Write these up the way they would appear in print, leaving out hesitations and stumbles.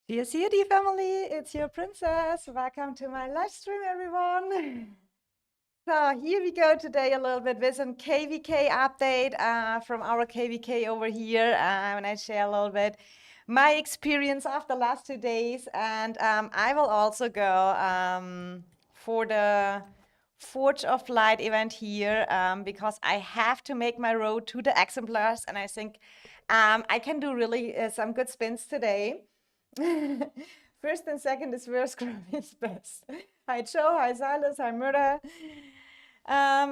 Dear COD family, it's your princess. Welcome to my live stream, everyone. So here we go today a little bit with some KVK update from our KVK over here. And I share a little bit my experience of the last 2 days. And I will also go for the Forge of Light event here because I have to make my road to the exemplars. And I think I can do really some good spins today. First and second is worst, Scrum is best. Hi Joe, hi Silas, hi Murda.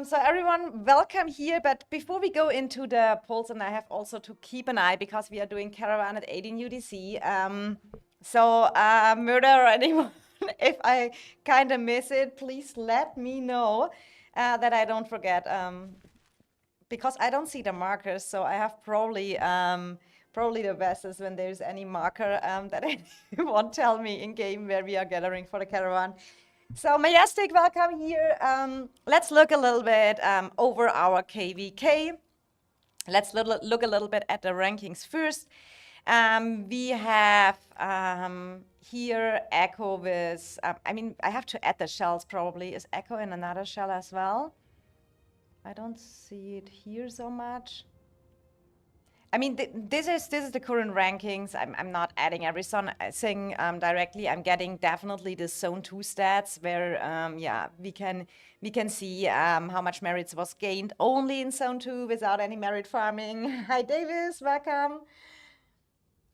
So everyone, welcome here. But before we go into the polls, and I have also to keep an eye because we are doing Caravan at 18 UTC. Murda or anyone, if I kind of miss it, please let me know that I don't forget. Because I don't see the markers, so I have probably the best is when there's any marker that anyone tell me in game where we are gathering for the caravan. So Majestic, welcome here. Let's look a little bit over our KVK. Let's look a little bit at the rankings first. We have here Echo with, I have to add the shells probably. Is Echo in another shell as well? I don't see it here so much. I mean, this is the current rankings. I'm not adding everything directly. I'm getting definitely the zone 2 stats where we can see how much merits was gained only in zone 2 without any merit farming. Hi Davis, welcome.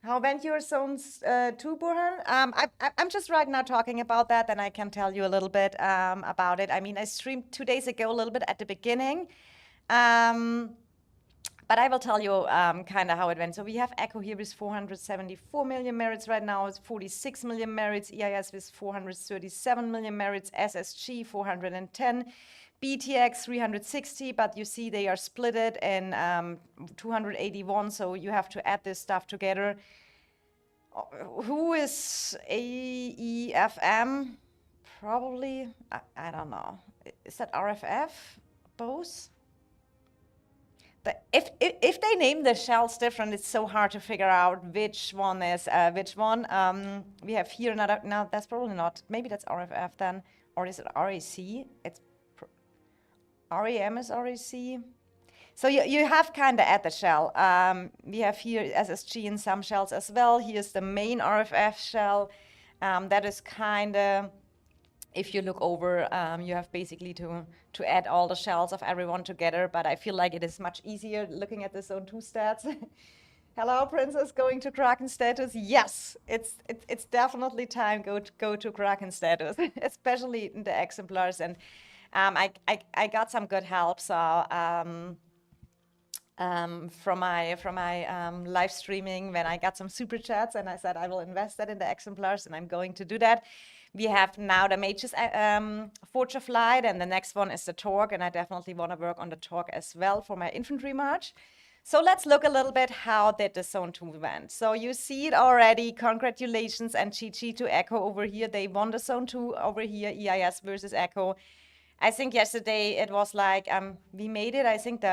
How went your zones 2, Burhan? I'm just right now talking about that, and I can tell you a little bit about it. I mean, I streamed 2 days ago a little bit at the beginning. But I will tell you kind of how it went. So we have Echo here with 474 million merits right now. It's 46 million merits. EIS with 437 million merits. SSG 410. BTX 360, but you see they are splitted in 281, so you have to add this stuff together. Who is AEFM? Probably, I don't know. Is that RFF? Both? If they name the shells different, it's so hard to figure out which one is which one. We have here another, no, that's probably not, maybe that's RFF then, or is it RAC? It's REM is RAC. So you have kind of at the shell. We have here SSG in some shells as well. Here's the main RFF shell. That is kind of, if you look over, you have basically to add all the shells of everyone together, but I feel like it is much easier looking at the zone 2 stats. Hello, Princess, going to Kraken status? Yes, it's definitely time go to Kraken status, especially in the exemplars. And I got some good help, so from my live streaming when I got some super chats, and I said I will invest that in the exemplars, and I'm going to do that. We have now the Mages Forge of Light, and the next one is the Torque, and I definitely want to work on the Torque as well for my infantry march. So let's look a little bit how did the zone 2 went. So you see it already. Congratulations and GG to Echo over here. They won the zone 2 over here, EIS versus Echo. I think yesterday it was like we made it. I think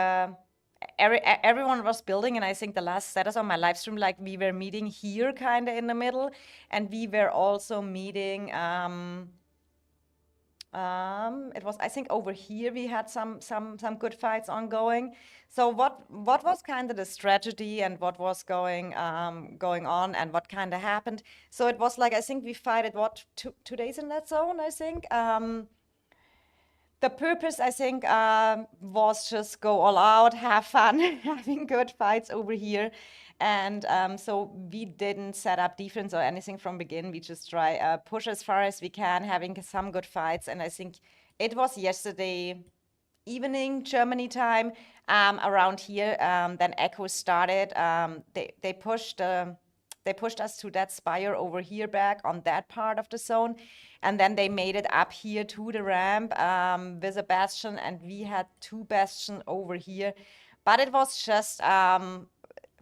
everyone was building, and I think the last status on my live stream, like we were meeting here kind of in the middle, and we were also meeting it was, I think over here we had some good fights ongoing. So what was kind of the strategy and what was going on and what kind of happened? So it was like, I think we fighted what 2 days in that zone, I think. The purpose, I think, was just go all out, have fun, having good fights over here. And so we didn't set up defense or anything from begin. We just try push as far as we can, having some good fights. And I think it was yesterday evening, Germany time, around here. Then Echo started. They pushed us to that spire over here back on that part of the zone. And then they made it up here to the ramp with a bastion, and we had 2 bastions over here. But it was just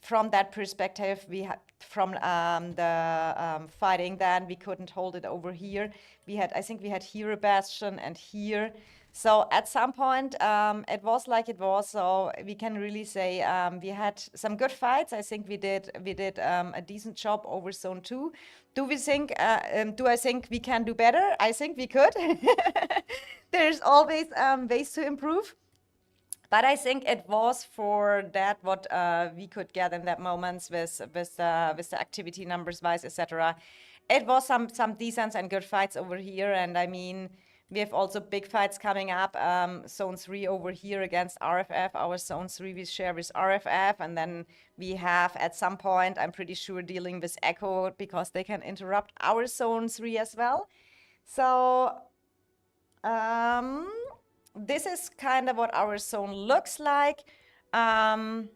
from that perspective, we had from the fighting, then we couldn't hold it over here. I think we had here a bastion and here. So at some point, it was like it was. So we can really say we had some good fights. I think we did a decent job over zone 2. Do I think we can do better? I think we could. There's always ways to improve. But I think it was for that what we could get in that moments with the activity numbers wise, etc. It was some decent and good fights over here, and I mean we have also big fights coming up. Zone 3 over here against RFF. Our zone 3 we share with RFF, and then we have at some point, I'm pretty sure, dealing with Echo because they can interrupt our zone 3 as well. So this is kind of what our zone looks like. Let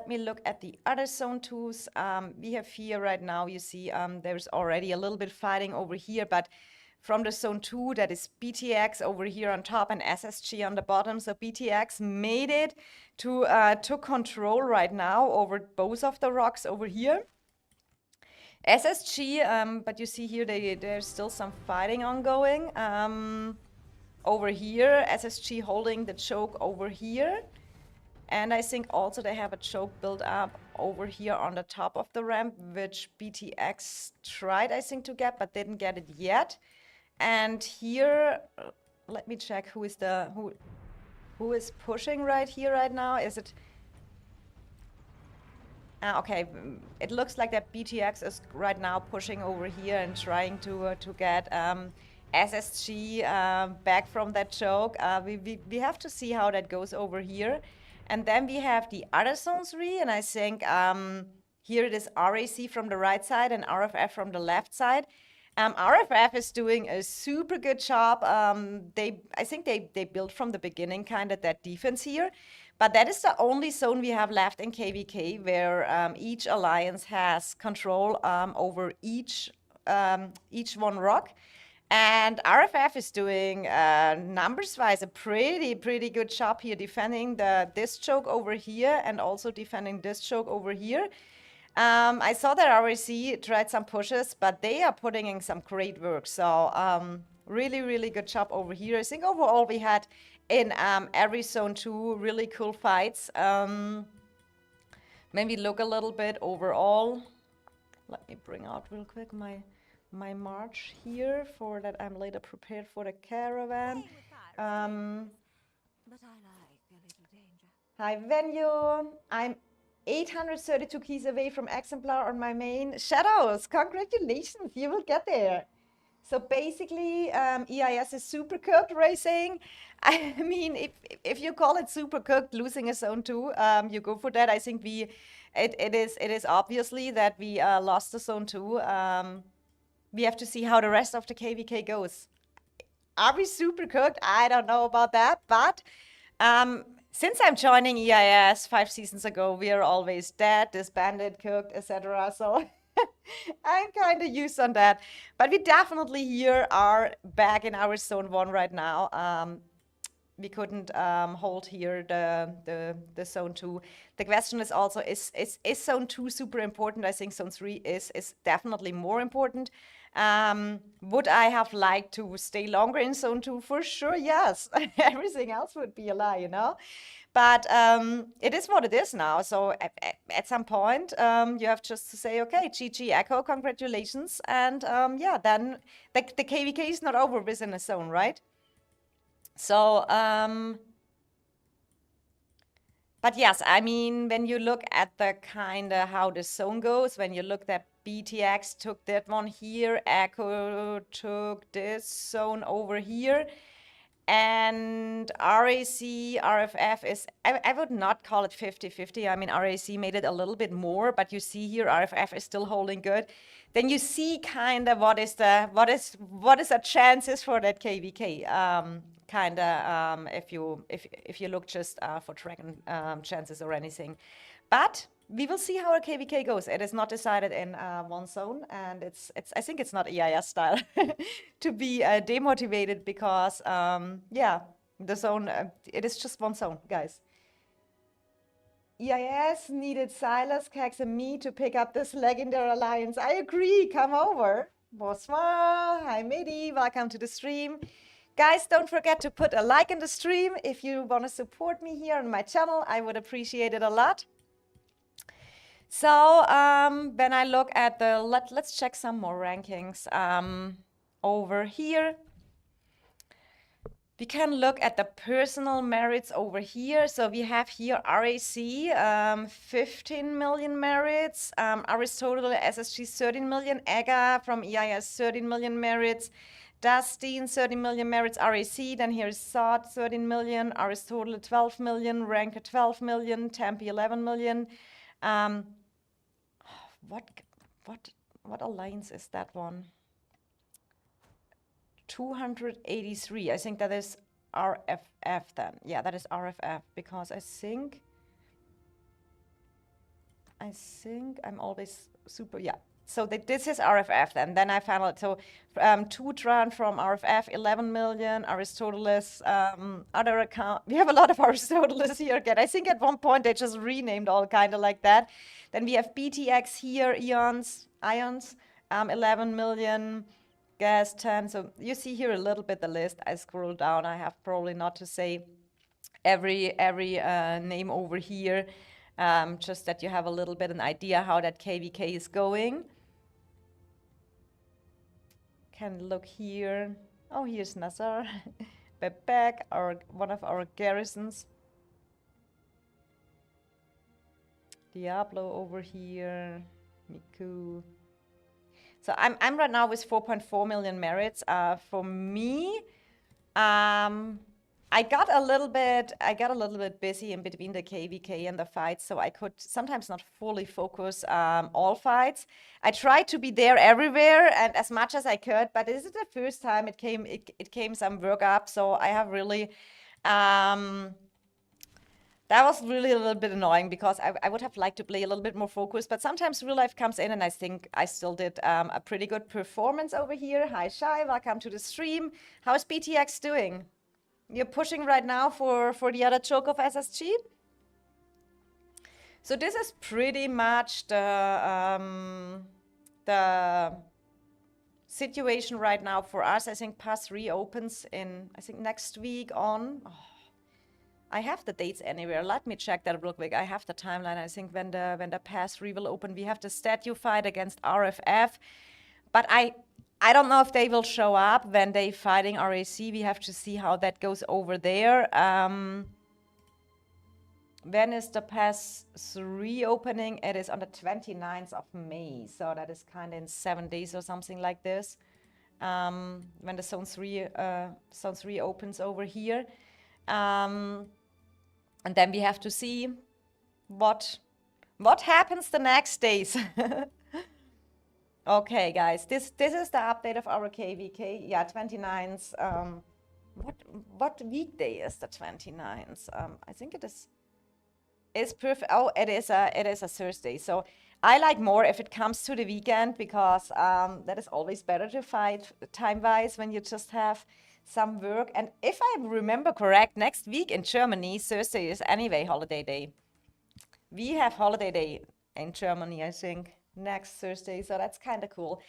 me look at the other zone 2s. We have here right now, you see there's already a little bit fighting over here, but from the zone 2, that is BTX over here on top and SSG on the bottom. So BTX made it to took control right now over both of the rocks over here. SSG, but you see here there's still some fighting ongoing. Over here, SSG holding the choke over here. And I think also they have a choke built up over here on the top of the ramp, which BTX tried, I think, to get, but didn't get it yet. And here, let me check who is pushing right here right now. Is it? Okay, it looks like that BTX is right now pushing over here and trying to get SSG back from that choke. We have to see how that goes over here. And then we have the other zone 3, and I think here it is RAC from the right side and RFF from the left side. RFF is doing a super good job. I think they built from the beginning kind of that defense here. But that is the only zone we have left in KVK where each alliance has control over each one rock. And RFF is doing, numbers-wise, a pretty good job here, defending this choke over here and also defending this choke over here. I saw that RAC tried some pushes, but they are putting in some great work. So really good job over here. I think overall we had in every zone 2 really cool fights. Maybe look a little bit overall. Let me bring out real quick my march here for that I'm later prepared for the caravan. But I like a little danger. Hi venue. I'm 832 keys away from exemplar on my main. Shadows, congratulations, you will get there. So basically, EIS is super cooked racing. I mean, if you call it super cooked, losing a zone 2, you go for that. I think it is obviously that we lost the zone 2. We have to see how the rest of the KVK goes. Are we super cooked? I don't know about that, but since I'm joining EIS 5 seasons ago, we are always dead, disbanded, cooked, etc. So I'm kind of used on that. But we definitely here are back in our zone 1 right now. We couldn't hold here the zone 2. The question is also, is zone 2 super important? I think zone 3 is definitely more important. Would I have liked to stay longer in zone 2? For sure, yes. Everything else would be a lie, you know? But it is what it is now. So at some point, you have just to say, okay, GG Echo, congratulations. And yeah, then the KVK is not over within a zone, right? So, but yes, I mean, when you look at the kind of how the zone goes, when you look at BTX took that one here, Echo took this zone over here, and RAC, RFF is, I would not call it 50-50. I mean, RAC made it a little bit more, but you see here, RFF is still holding good. Then you see kind of what is the chances for that KVK. Kind of if you look just for Dragon chances or anything. But we will see how a KVK goes. It is not decided in one zone, and I think it's not EIS style to be demotivated because yeah, the zone it is just one zone, guys. EIS needed Silas, Cax, and me to pick up this legendary alliance. I agree. Come over. Bonsoir. Hi, Midi. Welcome to the stream. Guys, don't forget to put a like in the stream if you want to support me here on my channel. I would appreciate it a lot. So when I look at the, let's check some more rankings over here. We can look at the personal merits over here. So we have here RAC, 15 million merits, Aristotle SSG 13 million, EGA from EIS 13 million merits, Dustin 13 million merits, RAC, then here's Sod 13 million, Aristotle 12 million, Ranker 12 million, Tempe 11 million. What alliance is that one? 283. I think that is RFF then. Yeah, that is RFF because I think I'm always super, yeah. So this is RFF then I found out. So Tutran from RFF, 11 million, Aristoteles, other account. We have a lot of Aristoteles here again. I think at one point they just renamed all kind of like that. Then we have BTX here, Ions, 11 million. Gas 10. So you see here a little bit the list. I scroll down. I have probably not to say every name over here, just that you have a little bit an idea how that KVK is going. Can look here. Oh, here's Nazar, Bebek, one of our garrisons. Diablo over here, Miku. So I'm right now with 4.4 million merits. For me, I got a little bit busy in between the KVK and the fights, so I could sometimes not fully focus all fights. I tried to be there everywhere and as much as I could, but this is the first time it came some work up. So I have really. That was really a little bit annoying because I would have liked to play a little bit more focused, but sometimes real life comes in and I think I still did a pretty good performance over here. Hi, Shai, welcome to the stream. How is BTX doing? You're pushing right now for the other choke of SSG? So this is pretty much the situation right now for us. I think PASS reopens in, I think next week on. Oh. I have the dates anywhere. Let me check that real quick. I have the timeline. I think when the PASS will open, we have the statue fight against RFF. But I don't know if they will show up when they fighting RAC. We have to see how that goes over there. When is the PASS reopening? It is on the 29th of May. So that is kind of in 7 days or something like this. When the Zone 3 opens over here. And then we have to see what happens the next days. Okay, guys, this is the update of our KVK. Yeah, 29th. What weekday is the 29th? I think it's perfect. Oh, it is a Thursday. So I like more if it comes to the weekend because that is always better to fight time-wise when you just have some work. And if I remember correct, next week in Germany, Thursday is anyway holiday day. We have holiday day in Germany, I think, next Thursday. So that's kind of cool.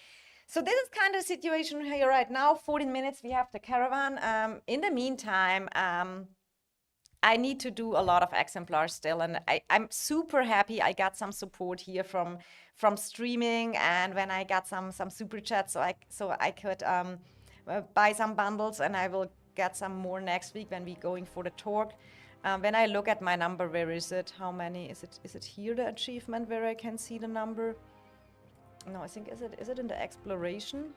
So this is kind of situation here right now. 14 minutes, we have the caravan. In the meantime, I need to do a lot of exemplars still. And I'm super happy I got some support here from streaming. And when I got some super chats, so I could buy some bundles, and I will get some more next week when we going for the talk. When I look at my number, where is it? How many is it? Is it here the achievement where I can see the number? No, I think is it in the exploration?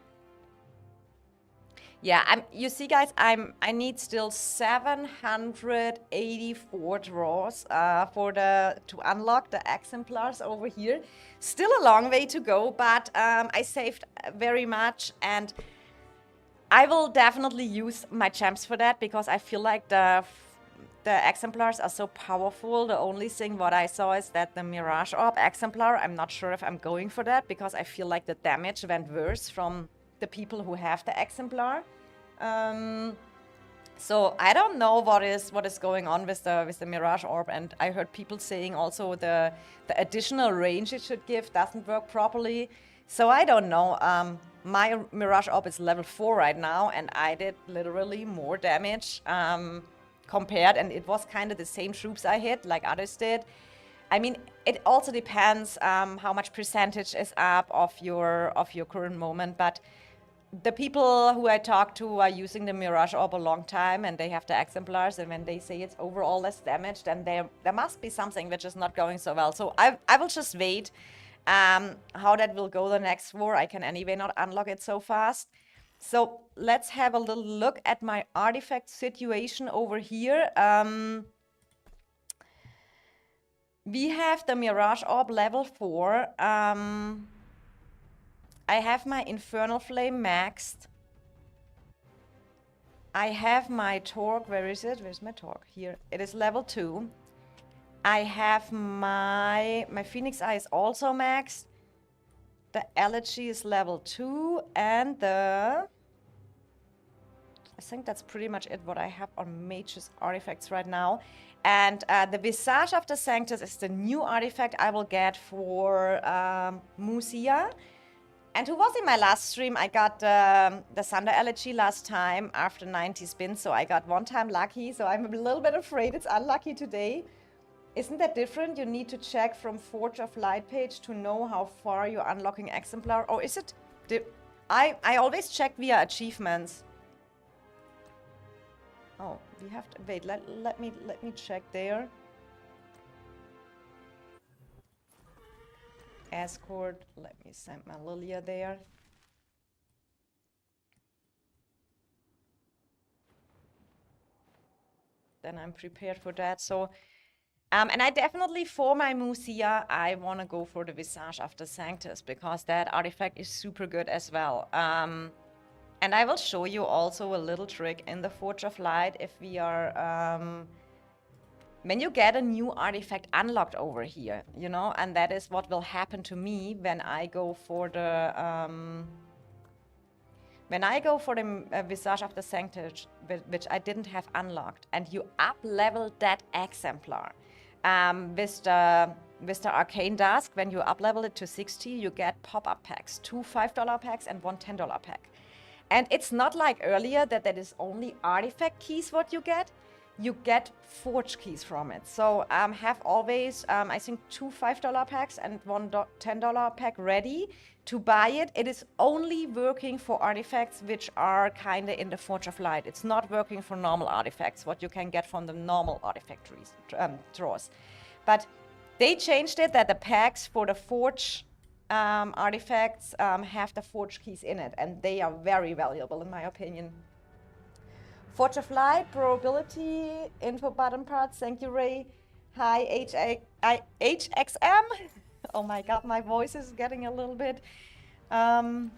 Yeah, you see, guys, I need still 784 draws to unlock the exemplars over here. Still a long way to go, but I saved very much, and I will definitely use my champs for that because I feel like the exemplars are so powerful. The only thing what I saw is that the Mirage Orb exemplar, I'm not sure if I'm going for that because I feel like the damage went worse from the people who have the exemplar. So I don't know what is going on with the Mirage Orb, and I heard people saying also the additional range it should give doesn't work properly. So I don't know. My Mirage Orb is level 4 right now, and I did literally more damage compared, and it was kind of the same troops I hit like others did. I mean, it also depends how much percentage is up of your current moment, but the people who I talk to are using the Mirage Orb a long time, and they have the exemplars, and when they say it's overall less damage, then there must be something which is not going so well. So I will just wait how that will go the next war. I can anyway not unlock it so fast. So let's have a little look at my artifact situation over here. We have the Mirage Orb level 4. I have my Infernal Flame maxed. I have my Torque. Where is it? Where's my Torque? Here. It is level 2. I have my Phoenix Eye is also maxed. The Elegy is level 2. And I think that's pretty much it what I have on Mage's artifacts right now. And the Visage of the Sanctus is the new artifact I will get for Musia. And who was in my last stream? I got the Thunder Elegy last time after 90 spins, so I got one time lucky. So I'm a little bit afraid it's unlucky today. Isn't that different? You need to check from Forge of Light page to know how far you're unlocking exemplar. Or is it? I always check via achievements. Oh, we have to wait. Let me check there. Escort. Let me send my Lilia there. Then I'm prepared for that. So, and I definitely, for my Musia, I want to go for the Visage of the Sanctus, because that artifact is super good as well. And I will show you also a little trick in the Forge of Light if we are... when you get a new artifact unlocked over here, you know, and that is what will happen to me when I go for the Visage of the Sanctus, which I didn't have unlocked, and you up-level that exemplar with the Arcane Dusk. When you up-level it to 60, you get pop-up packs, 2 $5 packs and 1 $10 pack. And it's not like earlier that is only artifact keys what you get. You get forge keys from it. So have always, I think, 2 $5 packs and 1 $10 pack ready to buy it. It is only working for artifacts which are kind of in the Forge of Light. It's not working for normal artifacts, what you can get from the normal artifact draws. But they changed it that the packs for the Forge artifacts have the Forge keys in it, and they are very valuable in my opinion. Forge of Light, probability, info button parts, thank you, Ray. Hi, HXM. Oh my god, my voice is getting a little bit. The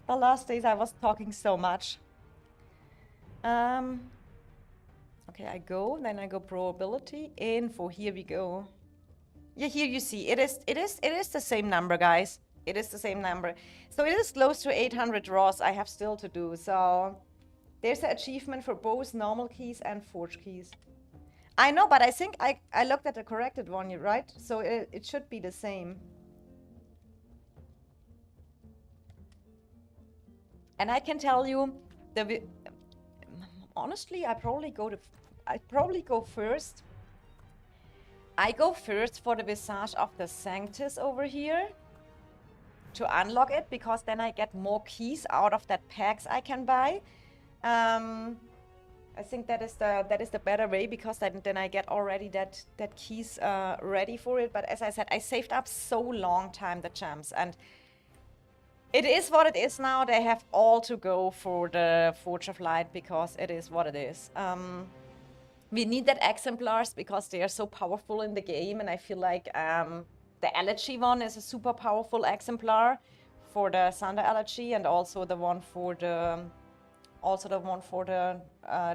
last days I was talking so much. Okay, I go probability, info, here we go. Yeah, here you see, it is the same number, guys. It is the same number. So it is close to 800 draws I have still to do, so... There's an achievement for both normal keys and forge keys. I know, but I think I looked at the corrected one, right? So it should be the same. And I can tell you, honestly, I probably go first. I go first for the Visage of the Sanctus over here to unlock it, because then I get more keys out of that packs I can buy. I think that is the better way, because then I get already that keys ready for it. But as I said, I saved up so long time the gems, and it is what it is now. They have all to go for the Forge of Light, because it is what it is. We need that exemplars because they are so powerful in the game, and I feel like the Elegy one is a super powerful exemplar for the Thunder Elegy, and also the one for the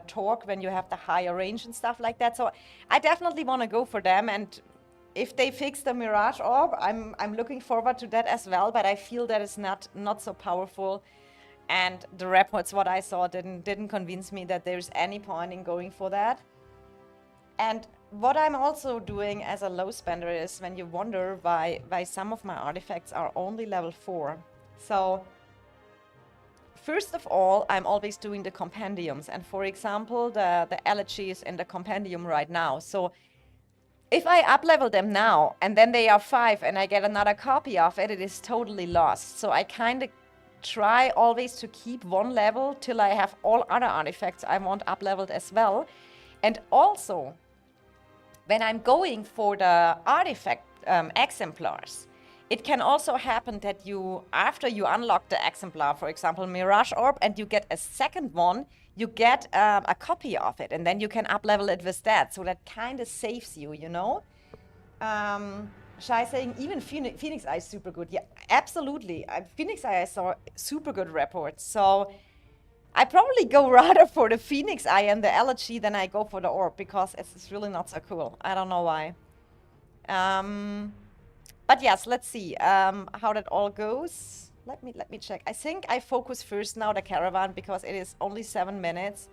Torque when you have the higher range and stuff like that. So I definitely want to go for them, and if they fix the Mirage Orb, I'm looking forward to that as well, but I feel that it's not so powerful And the reports, what I saw, didn't convince me that there's any point in going for that. And what I'm also doing as a low spender is when you wonder why some of my artifacts are only level 4. So first of all, I'm always doing the compendiums. And for example, the elegy is in the compendium right now. So if I up-level them now, and then they are 5, and I get another copy of it, it is totally lost. So I kind of try always to keep one level till I have all other artifacts I want up-leveled as well. And also, when I'm going for the artifact exemplars, it can also happen that you, after you unlock the exemplar, for example, Mirage Orb, and you get a second one, you get a copy of it, and then you can up-level it with that. So that kind of saves you, you know? Shai saying even Phoenix Eye is super good. Yeah, absolutely. Phoenix Eye, I saw super good reports. So I probably go rather for the Phoenix Eye and the elegy than I go for the orb, because it's really not so cool. I don't know why. But yes, let's see how that all goes. Let me check. I think I focus first now the caravan because it is only 7 minutes.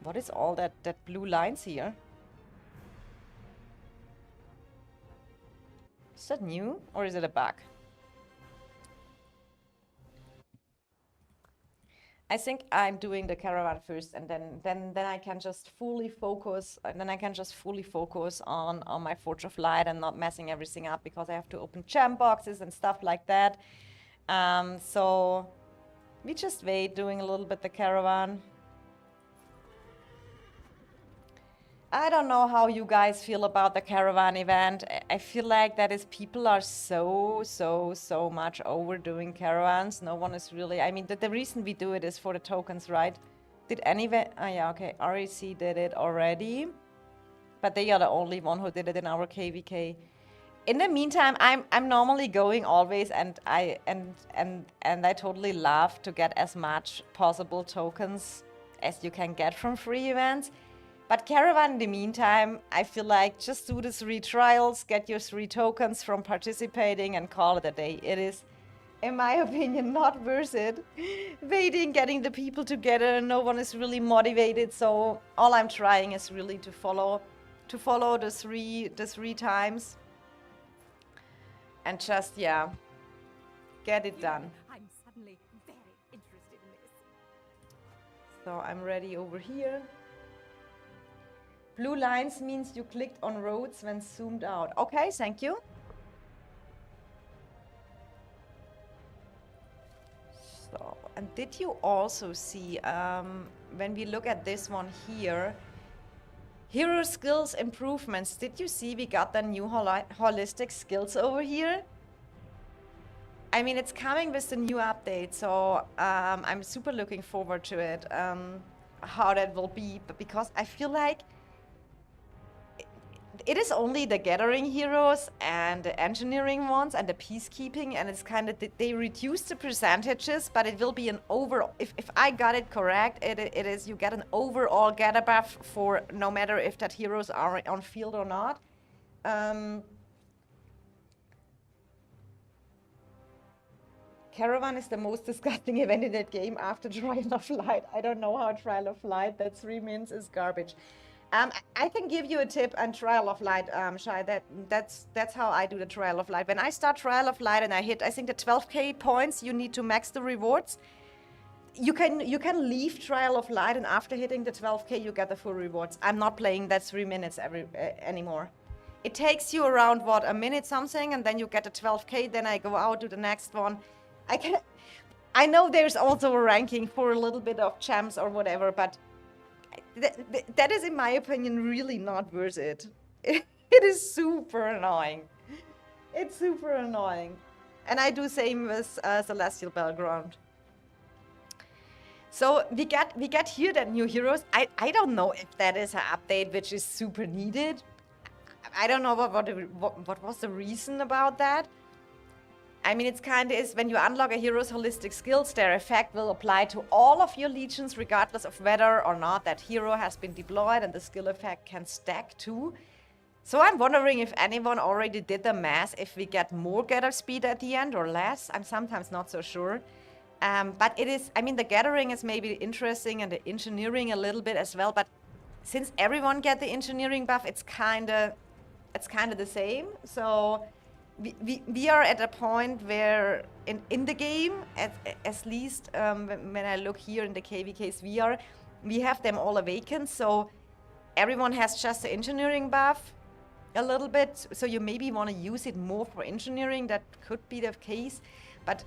What is all that blue lines here? Is that new or is it a bug? I think I'm doing the caravan first, and then I can just fully focus. And then I can just fully focus on my Forge of Light and not messing everything up, because I have to open gem boxes and stuff like that. So we just wait, doing a little bit the caravan. I don't know how you guys feel about the caravan event. I feel like that is people are so much overdoing caravans. No one is really, I mean, the reason we do it is for the tokens, right? Did anyone, oh yeah, okay, REC did it already, but they are the only one who did it in our KVK. In the meantime, I'm normally going always, and I totally love to get as much possible tokens as you can get from free events. But caravan, in the meantime, I feel like just do the 3 trials, get your 3 tokens from participating, and call it a day. It is, in my opinion, not worth it. Waiting, getting the people together, no one is really motivated. So all I'm trying is really to follow the three times, and just, yeah, get it done. I'm suddenly very interested in this. So I'm ready over here. Blue lines means you clicked on roads when zoomed out. Okay, thank you. So, and did you also see, when we look at this one here, hero skills improvements, did you see we got the new holistic skills over here? I mean, it's coming with the new update, so I'm super looking forward to it, how that will be, but because I feel like it is only the gathering heroes and the engineering ones and the peacekeeping, and it's kind of, they reduce the percentages, but it will be an overall, if I got it correct, it is you get an overall gather buff for no matter if that heroes are on field or not. Caravan is the most disgusting event in that game after Trial of Light. I don't know how Trial of Light, that 3 minutes is garbage. I can give you a tip on Trial of Light, Shai. That's how I do the Trial of Light. When I start Trial of Light and I hit, I think the 12k points, you need to max the rewards. You can leave Trial of Light, and after hitting the 12k, you get the full rewards. I'm not playing that 3 minutes anymore. It takes you around what, a minute something, and then you get the 12k. Then I go out to the next one. I know there's also a ranking for a little bit of champs or whatever, but that is, in my opinion, really not worth it. It is super annoying. It's super annoying. And I do same with Celestial Battleground. So we get here that new heroes. I don't know if that is an update which is super needed. I don't know what was the reason about that. I mean, it's kind of is when you unlock a hero's holistic skills, their effect will apply to all of your legions, regardless of whether or not that hero has been deployed, and the skill effect can stack too. So I'm wondering if anyone already did the math, if we get more gather speed at the end or less. I'm sometimes not so sure. But it is, I mean, the gathering is maybe interesting and the engineering a little bit as well. But since everyone get the engineering buff, it's kind of the same. So we are at a point where in the game, at least when I look here in the KVK's VR, we have them all awakened. So everyone has just the engineering buff a little bit. So you maybe want to use it more for engineering. That could be the case. But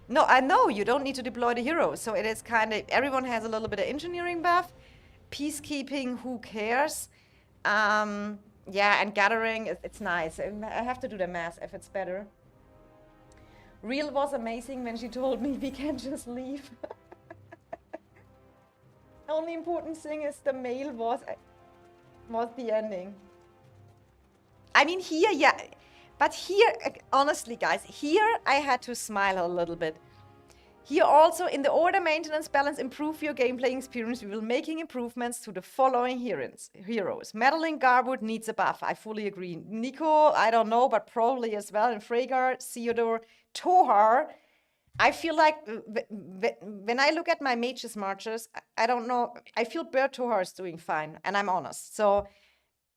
no, I know you don't need to deploy the heroes. So it is kind of, everyone has a little bit of engineering buff. Peacekeeping, who cares? Yeah, and gathering, it's nice. I have to do the math if it's better. Real was amazing when she told me we can just leave. Only important thing is the mail was the ending. I mean, here, yeah. But here, honestly, guys, here I had to smile a little bit. Here also, in the order maintenance balance, improve your gameplay experience. We will making improvements to the following heroes. Madeline Garwood needs a buff. I fully agree. Nico, I don't know, but probably as well. And Freygar, Theodore, Tohar. I feel like when I look at my mages marchers, I don't know. I feel Bert Tohar is doing fine, and I'm honest. So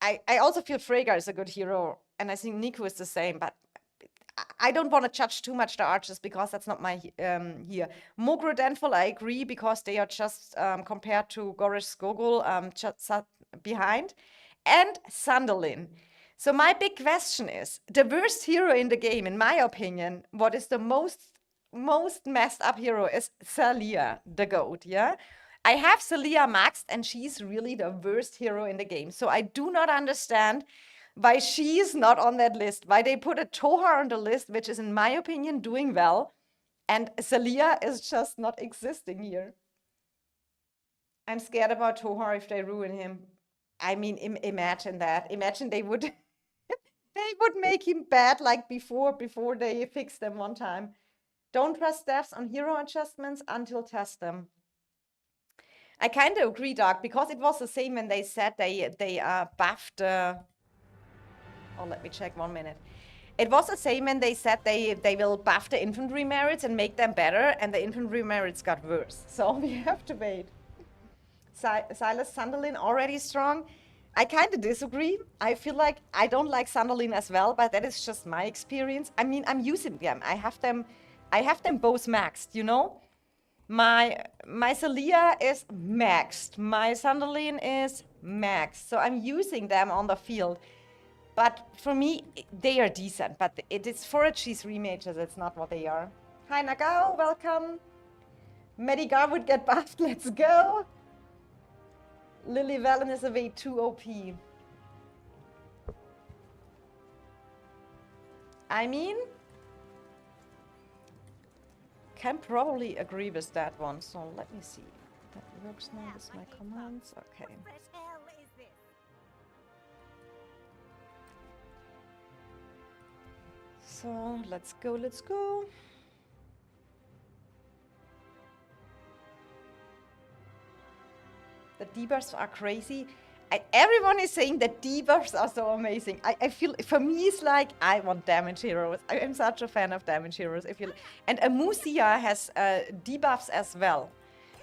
I also feel Freygar is a good hero, and I think Nico is the same, but I don't want to judge too much the archers because that's not my here. Mogro Denful, I agree, because they are just compared to Gorish Gogol just behind. And Sandalin. So my big question is, the worst hero in the game, in my opinion, what is the most messed up hero is Thalia, the goat, yeah? I have Thalia maxed and she's really the worst hero in the game. So I do not understand why she's not on that list, why they put a Tohar on the list, which is, in my opinion, doing well, and Thalia is just not existing here. I'm scared about Tohar if they ruin him. I mean, imagine that. Imagine they would they would make him bad like before they fixed them one time. Don't trust devs on hero adjustments until test them. I kind of agree, Doc, because it was the same when they said they buffed. Oh, let me check 1 minute. It was the same when they said they will buff the infantry merits and make them better, and the infantry merits got worse. So we have to wait. Silas Sunderland already strong. I kind of disagree. I feel like I don't like Sunderland as well, but that is just my experience. I mean, I'm using them. I have them both maxed, you know? My Thalia is maxed. My Sunderland is maxed. So I'm using them on the field. But for me, they are decent. But it is for a cheese remages, it's not what they are. Hi Nagao, welcome. Medigar would get buffed, let's go. Lily Valen is a way too OP. I mean, can probably agree with that one. So let me see. That works now with my commands. Okay. So let's go, let's go. The debuffs are crazy. Everyone is saying that debuffs are so amazing. I feel, for me, it's like, I want damage heroes. I am such a fan of damage heroes. And Amusia has debuffs as well.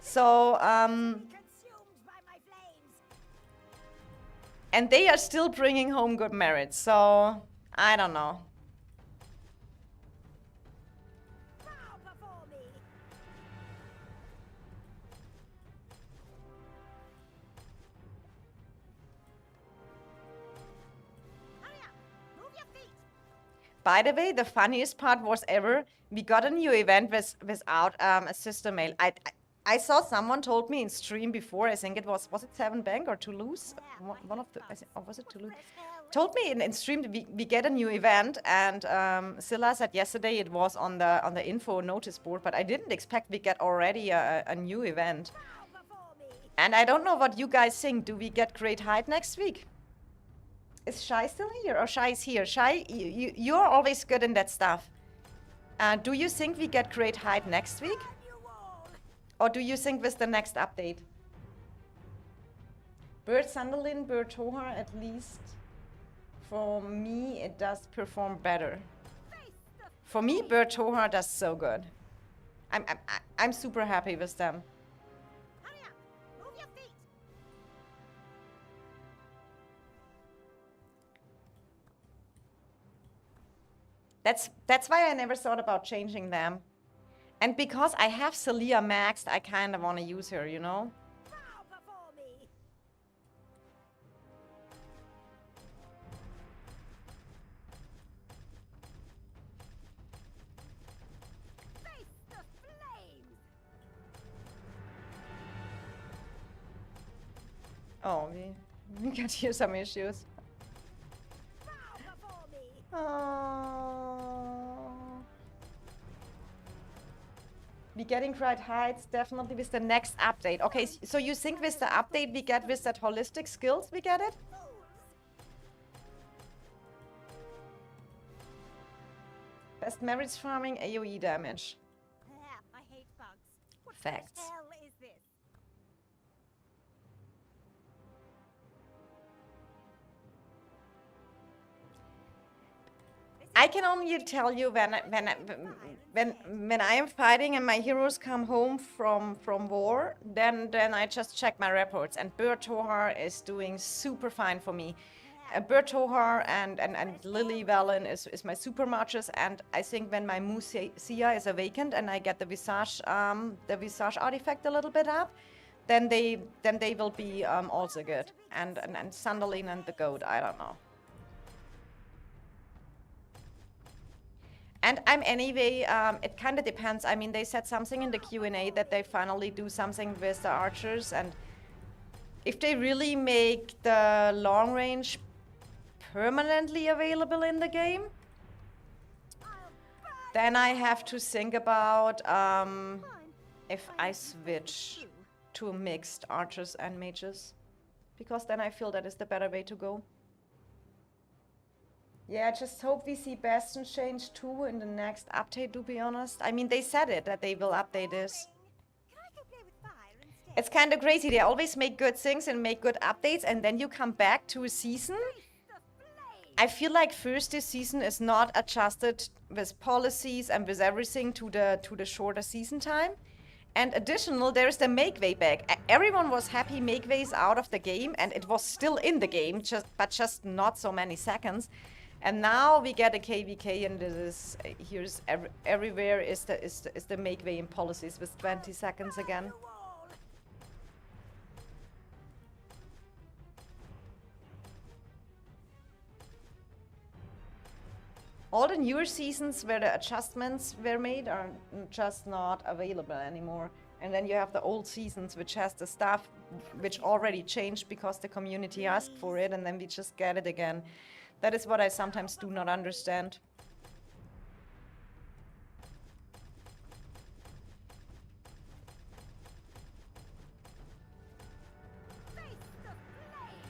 So, and they are still bringing home good merits. So, I don't know. By the way, the funniest part was ever, we got a new event without a system mail. I saw someone told me in stream before, I think it was it Seven Bank or Toulouse? One of the, or was it Toulouse? Told me in stream that we get a new event, and Scylla said yesterday it was on the info notice board, but I didn't expect we get already a new event. And I don't know what you guys think. Do we get Great Height next week? Is Shai still here? Or Shai is here? Shai, you're always good in that stuff. Do you think we get Great Height next week? Or do you think with the next update? Bird Sunderland, Bird Tohar, at least for me, it does perform better. For me, Bird Tohar does so good. I'm super happy with them. Hurry up! Move your feet! That's why I never thought about changing them. And because I have Celia maxed, I kind of want to use her, you know? Bow before me! Face the flames! Oh, we got here some issues. Bow before me! Oh. We getting Cried Heights definitely with the next update. Okay, so you think with the update we get with that holistic skills, we get it? Fools! Best merits farming, AoE damage. I hate bugs. What Facts. the hell is this? I can only tell you when I am fighting and my heroes come home from war, then I just check my reports, and Bertohar is doing super fine for me. Bertohar and Lily Valen is my super marches, and I think when my Musia is awakened and I get the visage artifact a little bit up, then they will be also good. And Sandalene and the goat, I don't know. And I'm anyway, it kind of depends. I mean, they said something in the Q&A that they finally do something with the archers, and if they really make the long range permanently available in the game, then I have to think about if I switch to mixed archers and mages, because then I feel that is the better way to go. Yeah, I just hope we see Bastion change too in the next update, to be honest. I mean, they said it, that they will update this. Can I go play with fire instead? It's kind of crazy. They always make good things and make good updates, and then you come back to a season. The flames! I feel like first this season is not adjusted with policies and with everything to the shorter season time. And additional, there's the Makeway back. Everyone was happy Makeway's out of the game, and it was still in the game, but just not so many seconds. And now we get a KVK, and this is here's everywhere is the Makeway in policies with 20 seconds again. You all! All the newer seasons where the adjustments were made are just not available anymore. And then you have the old seasons which has the stuff which already changed because the community asked for it, and then we just get it again. That is what I sometimes do not understand. Face the flames!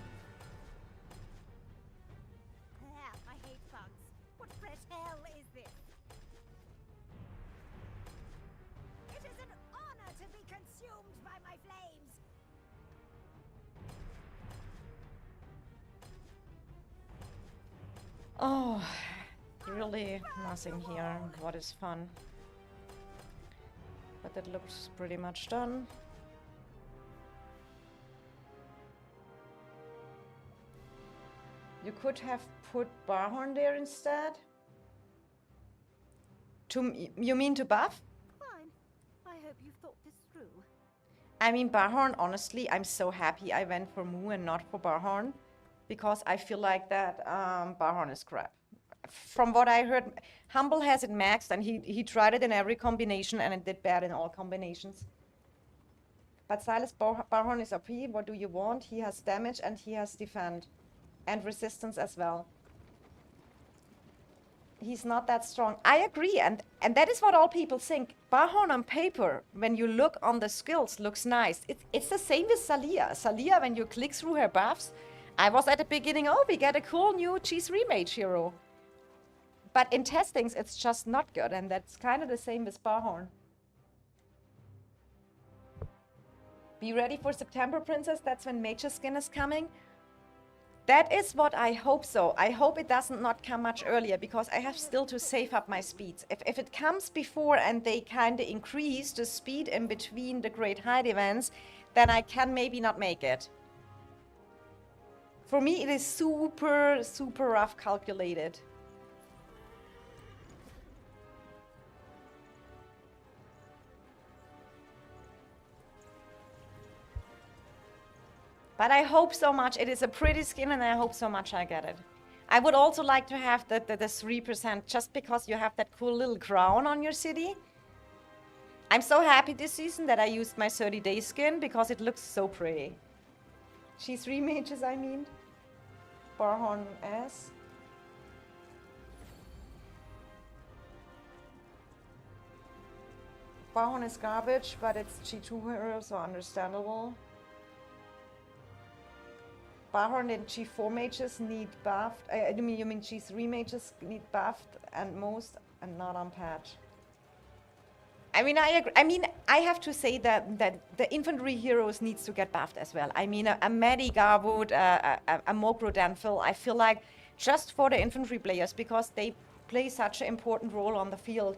I hate bugs. What fresh hell is this? It is an honor to be consumed by my flames! Oh, really nothing here. What is fun? But that looks pretty much done. You could have put Barhorn there instead. You mean to buff? Fine. I hope you've thought this through. I mean, Barhorn, honestly, I'm so happy I went for Moo and not for Barhorn, because I feel like that Barhorn is crap. From what I heard, Humble has it maxed, and he tried it in every combination, and it did bad in all combinations. But Silas Barhorn is OP. What do you want? He has damage, and he has defend. And resistance as well. He's not that strong. I agree, and that is what all people think. Barhorn on paper, when you look on the skills, looks nice. It's the same with Salia. Salia, when you click through her buffs, I was at the beginning, oh, we get a cool new G3 mage hero. But in testings, it's just not good, and that's kind of the same with Barhorn. Be ready for September, Princess. That's when Mage's Skin is coming. That is what I hope so. I hope it doesn't not come much earlier because I have still to save up my speeds. If it comes before and they kind of increase the speed in between the Great Height events, then I can maybe not make it. For me, it is super, super rough calculated. But I hope so much. It is a pretty skin and I hope so much I get it. I would also like to have the 3% just because you have that cool little crown on your city. I'm so happy this season that I used my 30-day skin because it looks so pretty. She's 3 mages, I mean. Barhorn S. Barhorn is garbage, but it's G2 hero, so understandable. Barhorn and G4 mages need buffed. You mean G3 mages need buffed and most and not on patch. I mean, I agree. I mean, I have to say that the infantry heroes needs to get buffed as well. I mean, a Medi Garwood, a Mogro Danfil, I feel like just for the infantry players because they play such an important role on the field.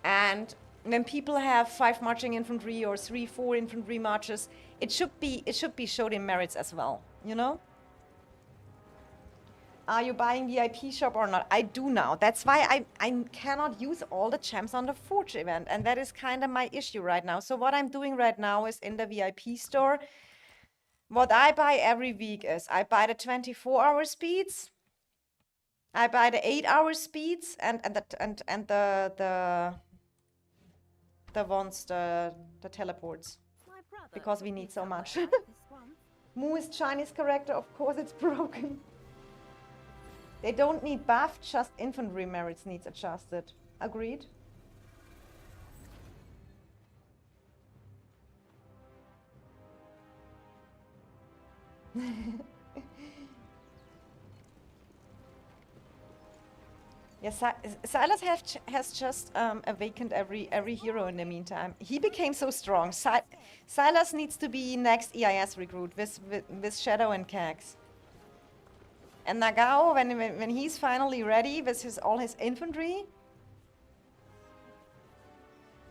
And when people have 5 marching infantry or 3-4 infantry marches, it should be showed in merits as well, you know? Are you buying VIP shop or not? I do now. That's why I cannot use all the gems on the Forge event. And that is kind of my issue right now. So what I'm doing right now is in the VIP store, what I buy every week is I buy the 24-hour speeds, I buy the 8-hour speeds, and the ones, the teleports. Because we need so much. Mu is Chinese character, of course it's broken. They don't need buffed, just infantry merits needs adjusted. Agreed? Yes, Silas has just awakened every hero in the meantime. He became so strong. Silas needs to be next EIS recruit with Shadow and Cax. And Nagao, when he's finally ready with all his infantry,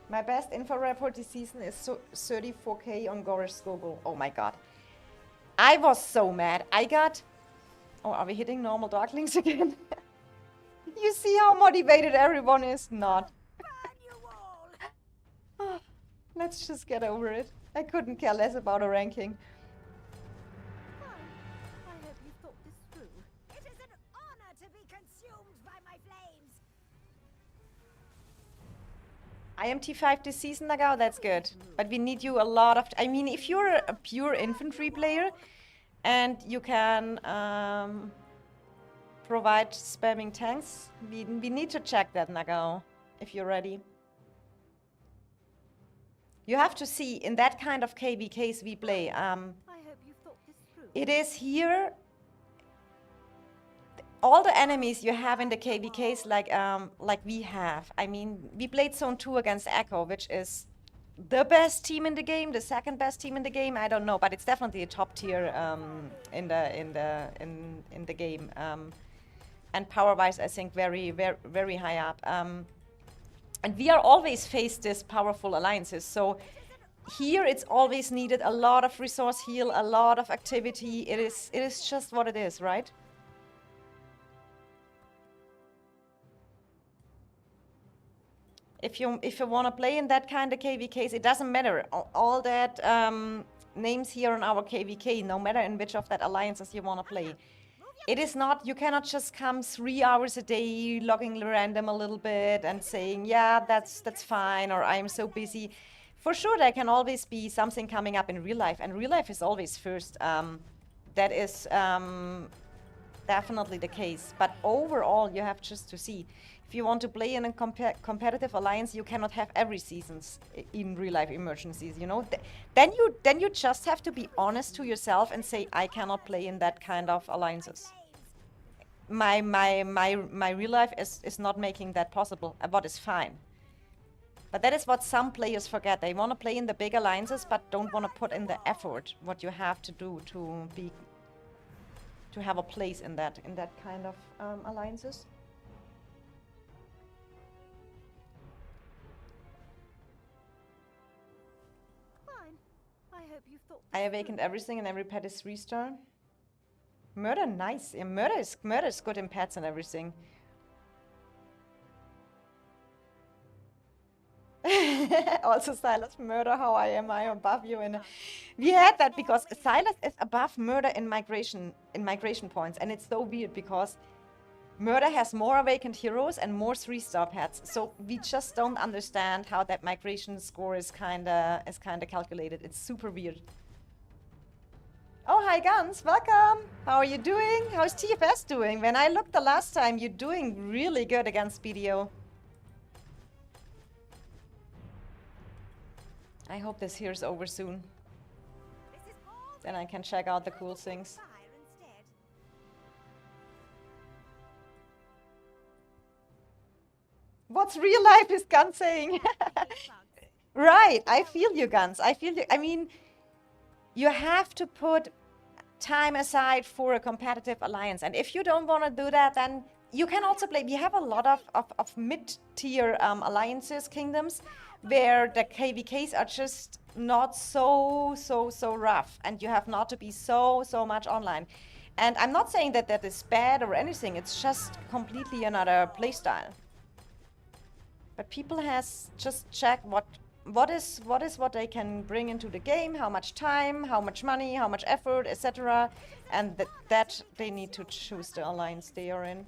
my best info report this season is 34k on Gorish Skogul. Oh my god. I was so mad. I got... Oh, are we hitting normal Darklings again? You see how motivated everyone is? Not. Let's just get over it. I couldn't care less about a ranking. I am T5 this season, Nagao, that's good. But we need you a lot of... I mean, if you're a pure infantry player and you can provide spamming tanks, we need to check that, Nagao, if you're ready. You have to see, in that kind of KVKs we play, it is here... All the enemies you have in the KVKs like we have. I mean, we played Zone 2 against Echo, which is the best team in the game, the second best team in the game. I don't know, but it's definitely a top tier in the game. And power-wise, I think very, very, very high up. And we are always faced this powerful alliances. So here it's always needed a lot of resource heal, a lot of activity. It is just what it is, right? If you want to play in that kind of KVKs, it doesn't matter. All that names here on our KVK, no matter in which of that alliances you want to play. It is not, you cannot just come 3 hours a day logging random a little bit and saying, yeah, that's fine, or I'm so busy. For sure, there can always be something coming up in real life, and real life is always first. That is definitely the case. But overall, you have just to see. If you want to play in a competitive alliance, you cannot have every seasons in real life emergencies, you know? Then you just have to be honest to yourself and say, I cannot play in that kind of alliances. My real life is not making that possible, what is fine. But that is what some players forget. They want to play in the big alliances, but don't want to put in the effort, what you have to do to be to have a place in that kind of alliances. Fine. I hope you've thought. I awakened everything and every pet is 3-star. Murder, nice. Yeah, murder is good in pets and everything. Also, Silas, murder, how am I above you? We had that because Silas is above murder in migration points, and it's so weird because murder has more awakened heroes and more 3-star pets. So we just don't understand how that migration score is kinda calculated. It's super weird. Oh, hi Guns, welcome. How are you doing? How's TFS doing? When I looked the last time, you're doing really good against BDO. I hope this here's over soon. This is all Then I can check out the cool things. fire instead. What's real life is Gun saying? Bugs. Right, I feel you, Guns. I feel you. I mean, you have to put time aside for a competitive alliance. And if you don't want to do that, then you can also play. We have a lot of mid-tier alliances, kingdoms, where the KVKs are just not so rough. And you have not to be so much online. And I'm not saying that that is bad or anything. It's just completely another playstyle. But people has just check what is what they can bring into the game, how much time, how much money, how much effort, etc. And that they need to choose the alliance they are in.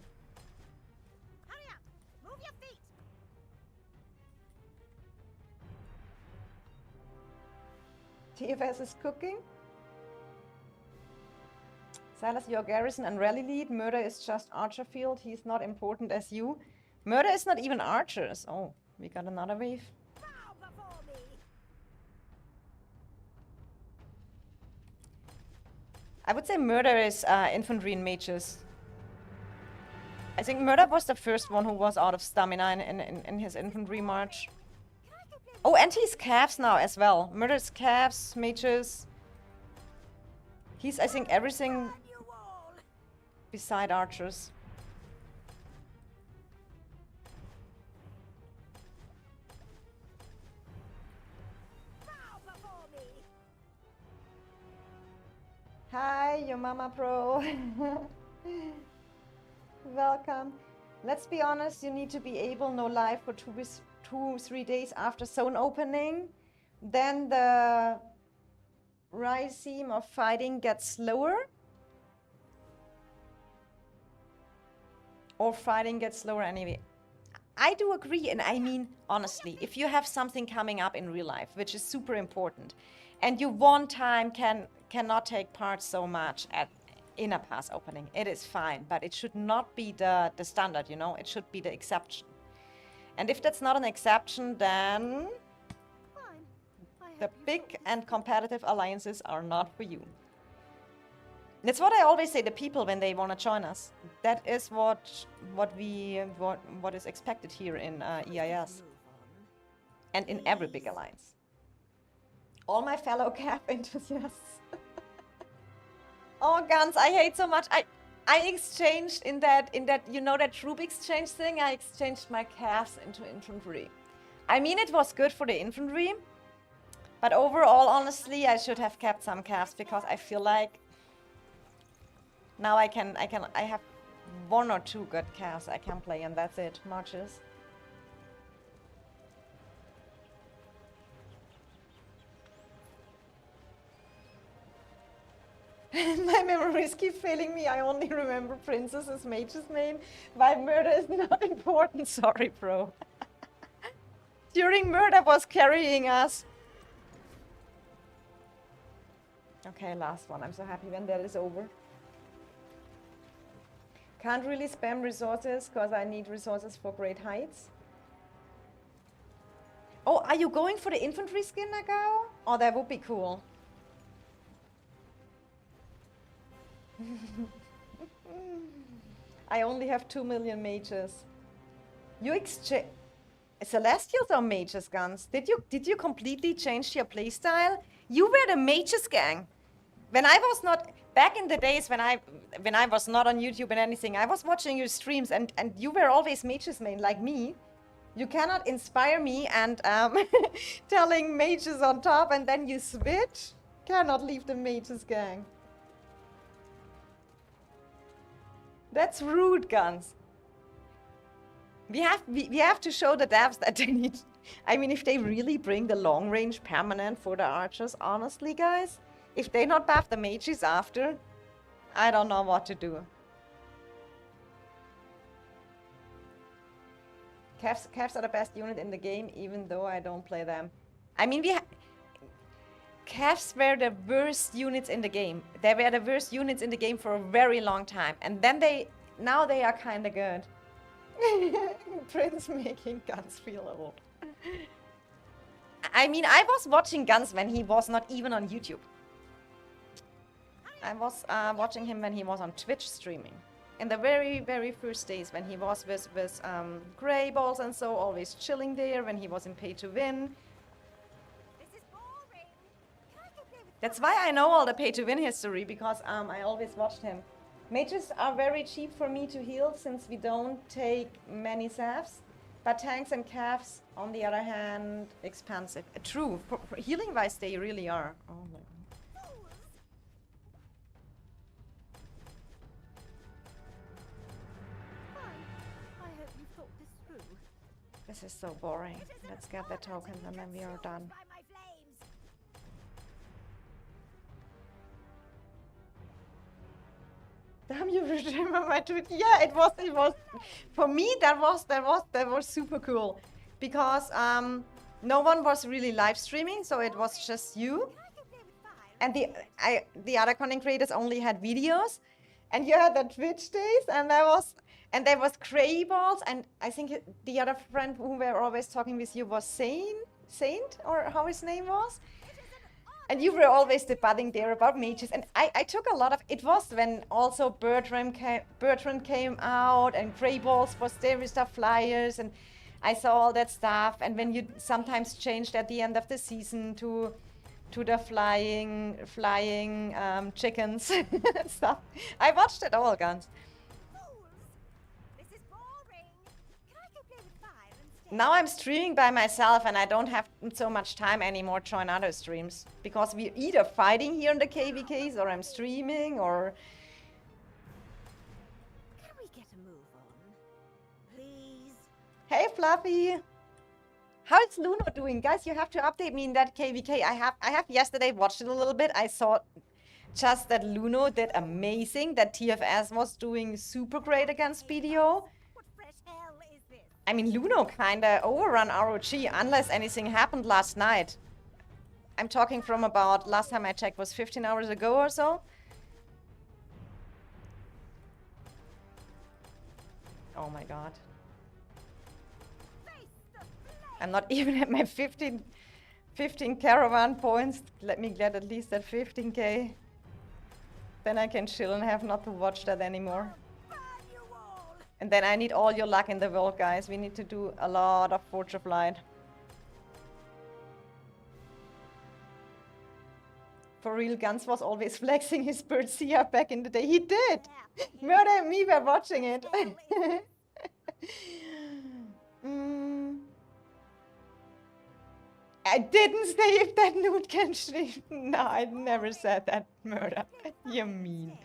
Hurry up! Move your feet! TFS is cooking. Silas, your garrison and rally lead. Murder is just archer field. He's not important as you. Murder is not even archers. Oh, we got another wave. Bow before me! I would say murder is infantry and mages. I think murder was the first one who was out of stamina in his infantry march. Can I go play Oh, and he's calves now as well. Murder's calves, mages. He's, I think, everything on you all? beside archers. Bow before me! Hi, your mama pro. Welcome. Let's be honest, you need to be able no live for 2-3 days after zone opening. Then the rhythm of fighting gets slower. Or fighting gets slower anyway. I do agree, and I mean, honestly, if you have something coming up in real life, which is super important, and you one time cannot take part so much in a pass opening, it is fine, but it should not be the standard, you know? It should be the exception. And if that's not an exception, then Fine. I the hope you big thought and competitive alliances are not for you. That's what I always say to people when they want to join us. That is what is expected here in EIS and in every big alliance. All my fellow CAF enthusiasts. Oh, Guns, I hate so much. I exchanged in that you know that troop exchange thing. I exchanged my calves into infantry. I mean, it was good for the infantry, but overall, honestly, I should have kept some calves because I feel like now I have 1 or 2 good calves I can play, and that's it. Marches. My memories keep failing me. I only remember princesses, mage's main. Why murder is not important. Sorry, bro. During murder was carrying us. Okay, last one. I'm so happy when that is over. Can't really spam resources because I need resources for Great Heights. Oh, are you going for the infantry skin, Nagao? Oh, that would be cool. I only have 2 million mages. You exchange Celestials or mages, Guns? Did you completely change your playstyle? You were the mages gang. When I was not back in the days when I was not on YouTube and anything, I was watching your streams and you were always mages main like me. You cannot inspire me and telling mages on top and then you switch. Cannot leave the mages gang. That's rude, Guns. We have to show the devs that they need. I mean, if they really bring the long range permanent for the archers, honestly, guys, if they not buff the mages after, I don't know what to do. Cavs are the best unit in the game, even though I don't play them. I mean, Cavs were the worst units in the game. They were the worst units in the game for a very long time. And then now they are kind of good. Prince making Guns feel old. I mean, I was watching Guns when he was not even on YouTube. I was watching him when he was on Twitch streaming. In the very, very first days when he was with Grey Balls and so, always chilling there, when he was in Pay to Win. That's why I know all the Pay to Win history, because I always watched him. Mages are very cheap for me to heal since we don't take many safs. But tanks and calves, on the other hand, expensive. True, for healing wise they really are. Oh my god. I hope you thought this through. This is so boring. Let's get the tokens and then we are done. By my flames. Damn, you remember my tweet? Yeah, it was for me that was super cool because no one was really live streaming, so it was just you and the other content creators only had videos, and you had the Twitch days, and there was Grey Balls, and I think the other friend who were always talking with you was Saint, or how his name was. And you were always debating there about mages, and I took a lot of. It was when also Bertrand came out, and Grey Balls was there with the flyers, and I saw all that stuff. And when you sometimes changed at the end of the season to the flying chickens and stuff, I watched it all, Guns. Now I'm streaming by myself and I don't have so much time anymore to join other streams because we're either fighting here in the KVKs or I'm streaming or... Can we get a move on? Please? Hey Fluffy! How's Luno doing? Guys, you have to update me in that KVK. I have yesterday watched it a little bit. I saw just that Luno did amazing, that TFS was doing super great against BDO. I mean, Luno kinda overrun ROG unless anything happened last night. I'm talking from about, last time I checked was 15 hours ago or so. Oh my god. I'm not even at my 15 caravan points. Let me get at least at 15k. Then I can chill and have not to watch that anymore. And then I need all your luck in the world, guys. We need to do a lot of Forge of Light. For real, Guns was always flexing his bird Sia back in the day. He did! Murder and me were watching it. I didn't say if that nude can stream. No, I never said that, Murder. You're mean.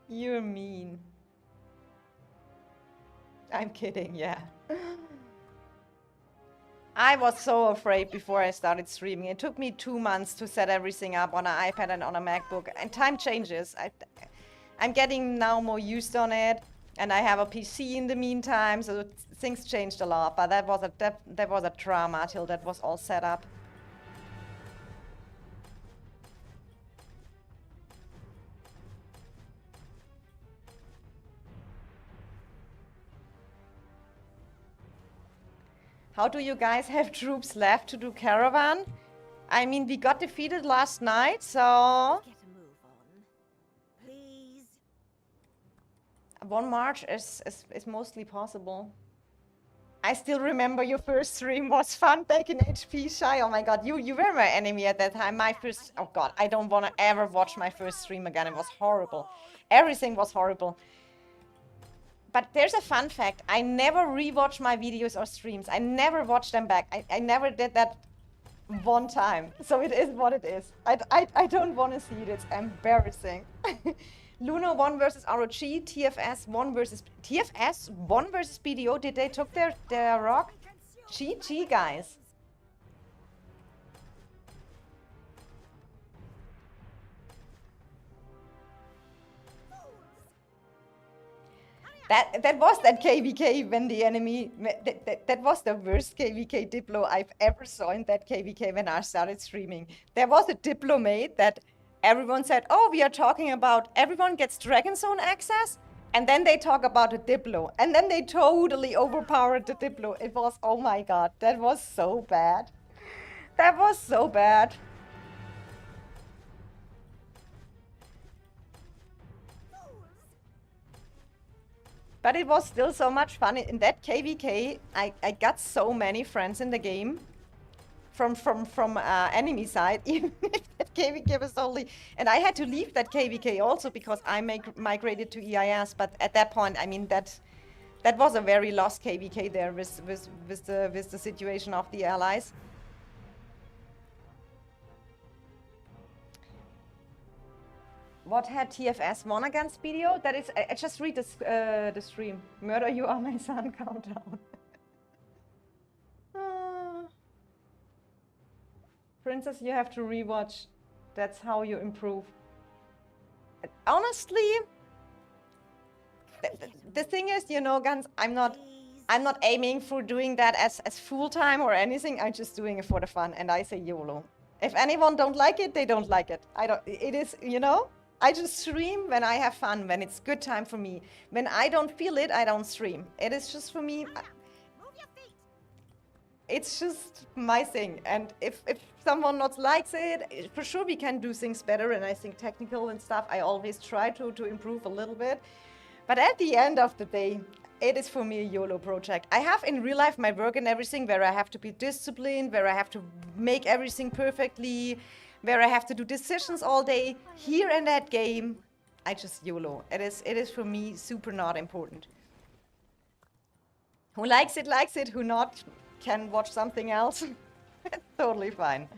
You're mean. I'm kidding, yeah. I was so afraid before I started streaming. It took me 2 months to set everything up on an iPad and on a MacBook. And time changes. I'm getting now more used on it. And I have a PC in the meantime, so things changed a lot. But that was a drama till that was all set up. How do you guys have troops left to do caravan? I mean, we got defeated last night, so... Get a move on. Please? One march is mostly possible. I still remember your first stream was fun back in HP Shy. Oh my god, you were my enemy at that time. My first, oh god, I don't want to ever watch my first stream again. It was horrible. Everything was horrible. But there's a fun fact. I never rewatch my videos or streams. I never watch them back. I never did that one time. So it is what it is. I don't want to see it. It's embarrassing. Luno 1 versus ROG, TFS 1 versus... TFS 1 versus BDO? Did they took their rock? GG, guys. That was that KVK when the enemy... That was the worst KVK Diplo I've ever saw in that KVK when I started streaming. There was a Diplo made that everyone said, oh, we are talking about everyone gets Dragon Zone access, and then they talk about a Diplo, and then they totally overpowered the Diplo. It was, oh my god, that was so bad. That was so bad. But it was still so much fun. In that KVK, I got so many friends in the game from enemy side, even if that KVK was only... And I had to leave that KVK also because I migrated to EIS. But at that point, I mean, that was a very lost KVK there with the situation of the allies. What had TFS won against BDO? That is, I just read this, the stream. Murder, you are my son, countdown. Princess, you have to rewatch. That's how you improve. Honestly, the thing is, you know, Guns, I'm not aiming for doing that as full-time or anything. I'm just doing it for the fun, and I say YOLO. If anyone don't like it, they don't like it. It is, you know, I just stream when I have fun, when it's good time for me. When I don't feel it, I don't stream. It is just for me. It's just my thing. And if someone not likes it, for sure we can do things better. And I think technical and stuff, I always try to improve a little bit. But at the end of the day, it is for me a YOLO project. I have in real life my work and everything where I have to be disciplined, where I have to make everything perfectly, where I have to do decisions all day. Here in that game, I just YOLO. It is for me super not important. Who likes it, who not can watch something else. It's totally fine.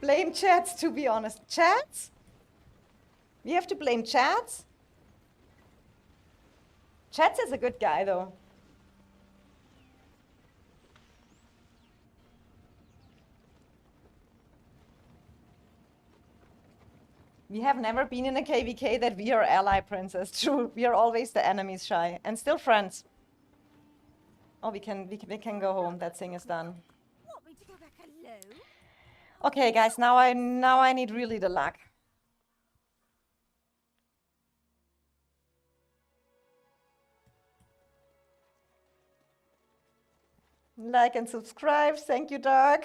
Blame chats, to be honest. Chats? We have to blame Chats? Chats is a good guy, though. We have never been in a KVK that we are ally, Princess. True, we are always the enemies, Shy. And still friends. Oh, we can go home. That thing is done. Want me to go back alone? Okay, guys, now I need really the luck. Like and subscribe. Thank you, Dark.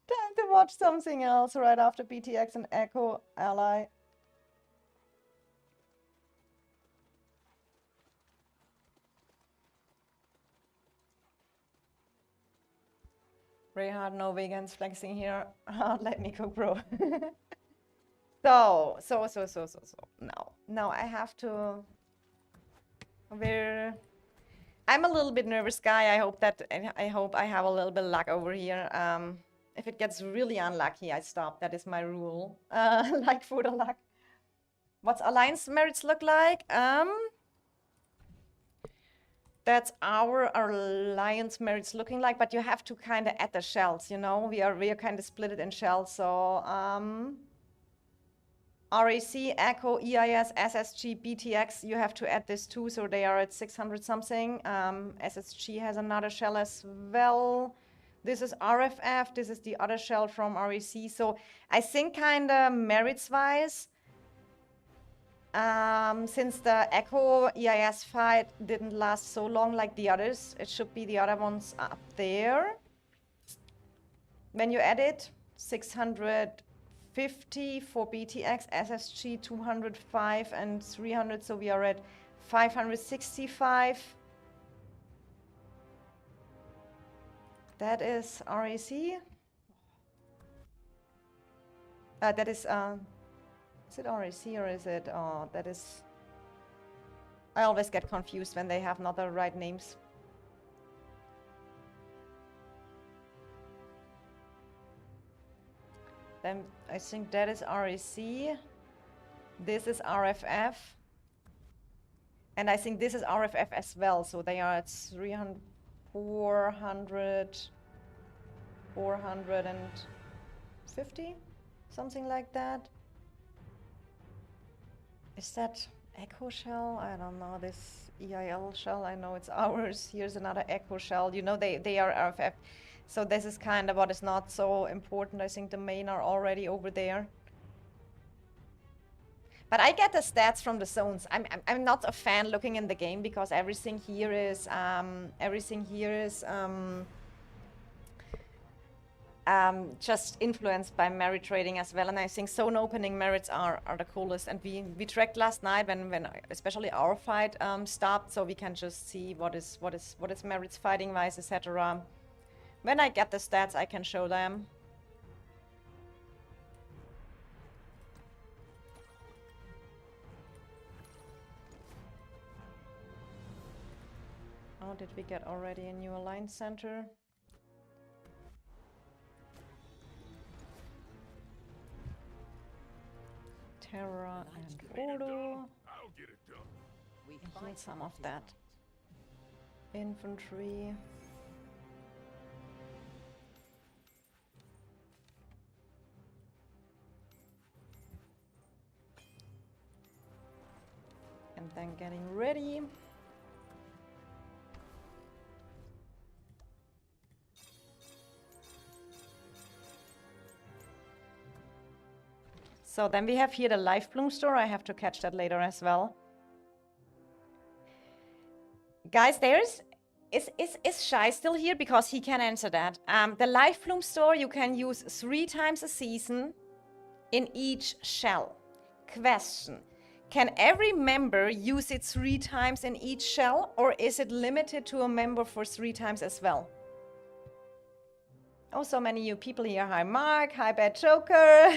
Time to watch something else right after BTX and Echo Ally. Rehard, no vegans flexing here. Let me cook, bro. So. Now I have to... I'm a little bit nervous guy. I hope I have a little bit of luck over here. If it gets really unlucky, I stop. That is my rule. Like for the luck. What's alliance merits look like? That's our alliance merits looking like, but you have to kind of add the shells, you know? We are kind of split it in shells. So RAC, Echo, EIS, SSG, BTX, you have to add this too, so they are at 600 something. SSG has another shell as well. This is RFF, this is the other shell from RAC. So I think kind of merits-wise, since the Echo EIS fight didn't last so long like the others, it should be the other ones up there. When you add it, 650 250 for BTX, SSG 205 and 300, so we are at 565. That is RAC. That is it RAC or is it, that is, I always get confused when they have not the right names. Then I think that is RAC. This is RFF. And I think this is RFF as well. So they are at 300, 400, 450, something like that. Is that Echo Shell? I don't know. This EIL shell, I know it's ours. Here's another Echo Shell. You know, they are RFF. So this is kind of what is not so important. I think the main are already over there. But I get the stats from the zones. I'm not a fan looking in the game because everything here is just influenced by merit trading as well. And I think zone opening merits are the coolest. And we tracked last night when especially our fight stopped, so we can just see what is merits fighting wise, etc. When I get the stats, I can show them. Oh, did we get already a new Alliance Center? Terra and Odo. We need some of that. Infantry. And then getting ready. So then we have here the Life Bloom store. I have to catch that later as well. Guys, is Shy still here? Because he can answer that. The Life Bloom store you can use 3 times a season in each shell. Question. Can every member use it 3 times in each shell, or is it limited to a member for 3 times as well? Oh, so many new people here. Hi, Mark. Hi, Bad Joker.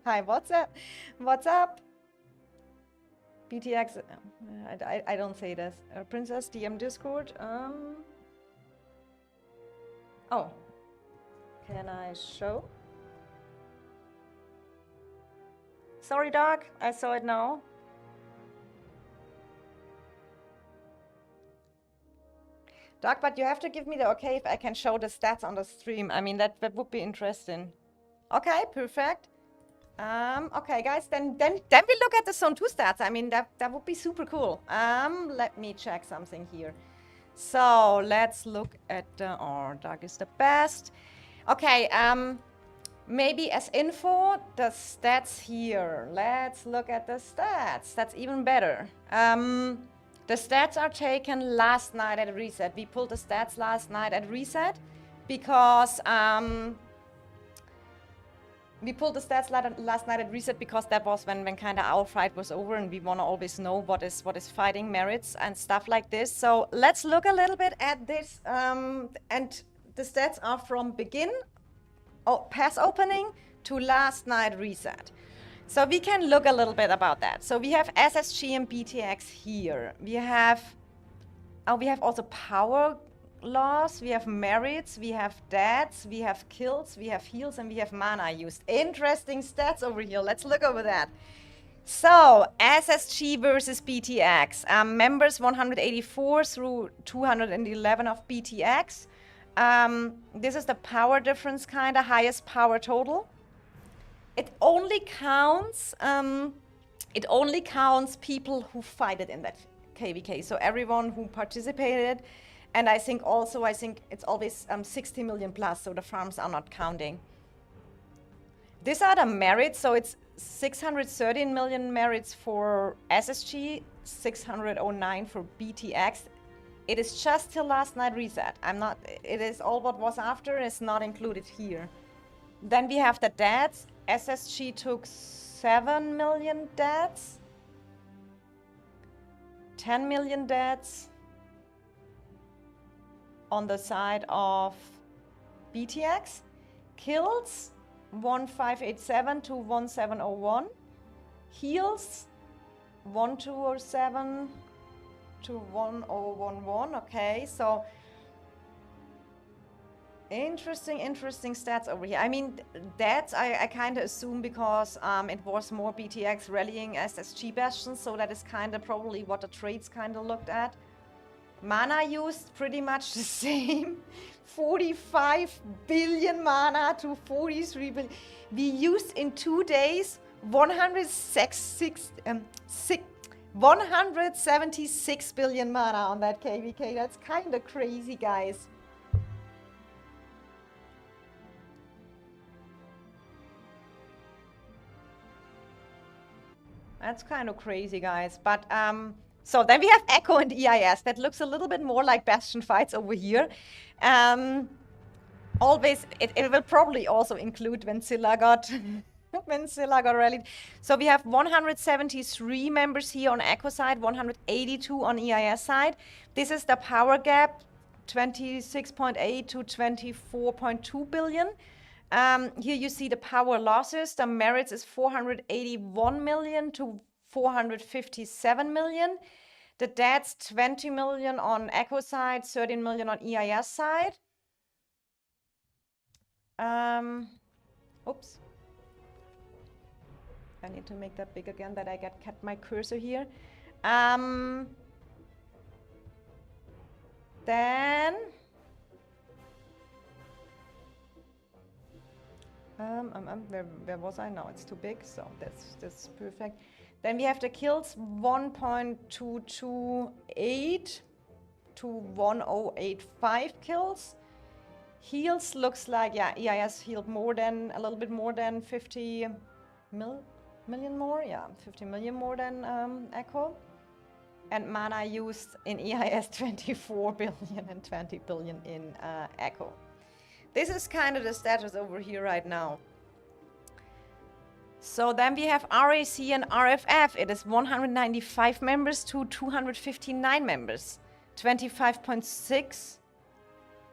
Hi, what's up? What's up? BTX. I don't say this. Princess DM Discord. Oh. Can I show? Sorry, dog. I saw it now. Doc, but you have to give me the okay if I can show the stats on the stream. I mean, that would be interesting. Okay, perfect. Okay, guys, then we look at the Zone 2 stats. I mean, that would be super cool. Let me check something here. So let's look at the, oh, Doc is the best. Okay, maybe as info, the stats here. Let's look at the stats. That's even better. The stats are taken last night at reset. We pulled the stats last night at reset because we pulled the stats last night at reset because that was when kind of our fight was over, and we want to always know what is fighting merits and stuff like this. So let's look a little bit at this, and the stats are from pass opening to last night reset. So we can look a little bit about that. So we have SSG and BTX here. We have also power loss, we have merits, we have deaths, we have kills, we have heals, and we have mana used. Interesting stats over here. Let's look over that. So SSG versus BTX. Members 184 through 211 of BTX. This is the power difference, kind of highest power total. It only counts people who fight it in that KVK. So everyone who participated, and I think it's always 60 million plus, so the farms are not counting. These are the merits, so it's 613 million merits for SSG, 609 for BTX. It is just till last night reset. It is all what was after is not included here. Then we have the deaths. SSG took 7 million deaths. 10 million deaths on the side of BTX. Kills 1587 to 1701. Heals 1207 to 1011. Okay, so interesting stats over here. I mean, that I kind of assume because it was more BTX rallying SSG bastions, so that is kind of probably what the trades kind of looked at. Mana used pretty much the same. 45 billion mana to 43 billion. We used in 2 days 176 billion mana on that KVK. That's kind of crazy, guys. That's kind of crazy, guys. But so then we have Echo and EIS. That looks a little bit more like Bastion fights over here. Always, it will probably also include when Scylla got when Scylla got rallied. So we have 173 members here on Echo side, 182 on EIS side. This is the power gap, 26.8 to 24.2 billion. Here you see the power losses. The merits is 481 million to 457 million. The deaths 20 million on Echo side, 13 million on EIS side. Oops. I need to make that big again that I kept my cursor here. Then where was I now? It's too big, so that's perfect. Then we have the kills 1.228 to 1085 kills. Heals looks like, yeah, EIS healed more than a little bit more than 50 million more, yeah, 50 million more than Echo. And mana used in EIS 24 billion and 20 billion in Echo. This is kind of the status over here right now. So then we have RAC and RFF. It is 195 members to 259 members. 25.6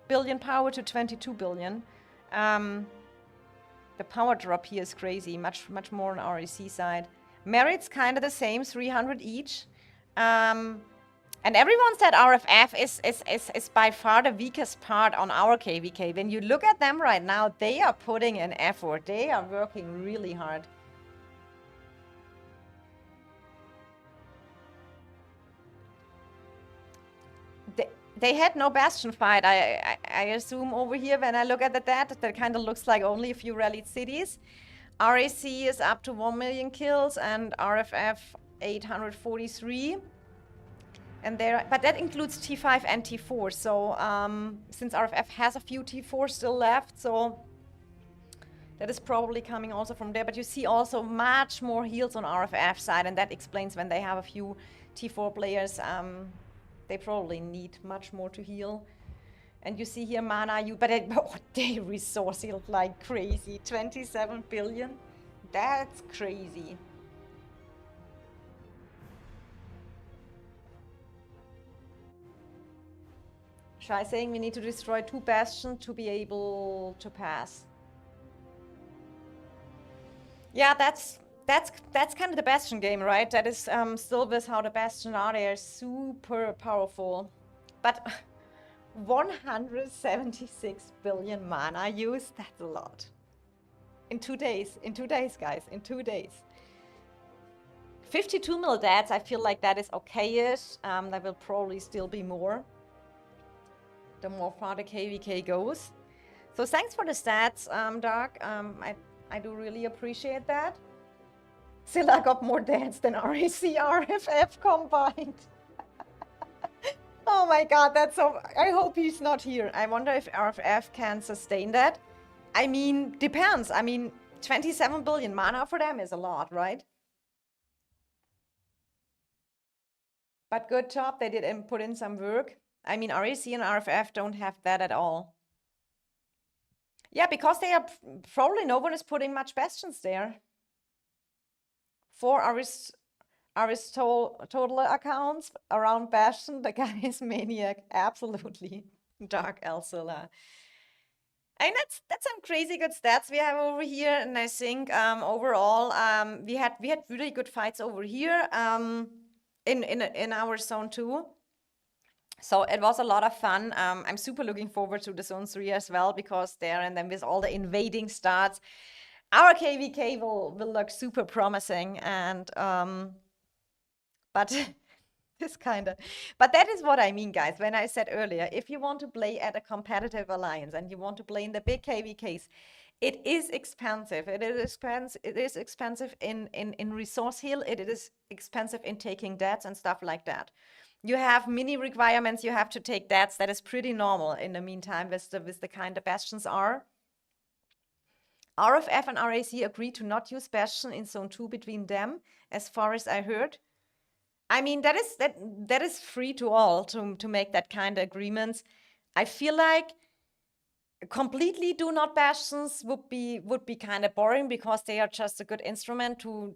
billion power to 22 billion. The power drop here is crazy, much more on RAC side. Merits kind of the same, 300 each. And everyone said RFF is by far the weakest part on our KVK. When you look at them right now, they are putting an effort. They are working really hard. They had no Bastion fight, I assume over here. When I look at that kind of looks like only a few rallied cities. RAC is up to 1 million kills and RFF 843. And but that includes T5 and T4. So since RFF has a few T4 still left, so that is probably coming also from there. But you see also much more heals on RFF side, and that explains when they have a few T4 players, they probably need much more to heal. And you see here mana, they resource healed like crazy. 27 billion, that's crazy. Shai saying we need to destroy 2 bastions to be able to pass. Yeah, that's kind of the Bastion game, right? That is still with how the Bastion are. They are super powerful. But 176 billion mana used, that's a lot. In 2 days, guys, in 2 days. 52 mil deaths, I feel like that is okay-ish. There will probably still be more the more far the KVK goes. So thanks for the stats, Dark. I do really appreciate that. Scylla got more deaths than RAC, RFF combined. Oh my god, that's so... I hope he's not here. I wonder if RFF can sustain that. I mean, depends. I mean, 27 billion mana for them is a lot, right? But good job, they did put in some work. I mean, RAC and RFF don't have that at all. Yeah, because they are probably no one is putting much bastions there. For Aristotle accounts around Bastion, the guy is maniac, absolutely. Dark Elzilla. And that's some crazy good stats we have over here, and I think overall we had really good fights over here in our zone 2. So it was a lot of fun. I'm super looking forward to the zone 3 as well, because there and then with all the invading starts, our KVK will look super promising. And but but that is what I mean, guys, when I said earlier, if you want to play at a competitive alliance and you want to play in the big KVKs, it is expensive. It is expensive in resource heal. It is expensive in taking deaths and stuff like that. You have mini requirements. You have to take deaths. That is pretty normal in the meantime with the kind of bastions are. RFF and RAC agreed to not use bastion in zone 2 between them, as far as I heard. I mean, that is free to all to make that kind of agreements. I feel like completely do not bastions would be kind of boring, because they are just a good instrument to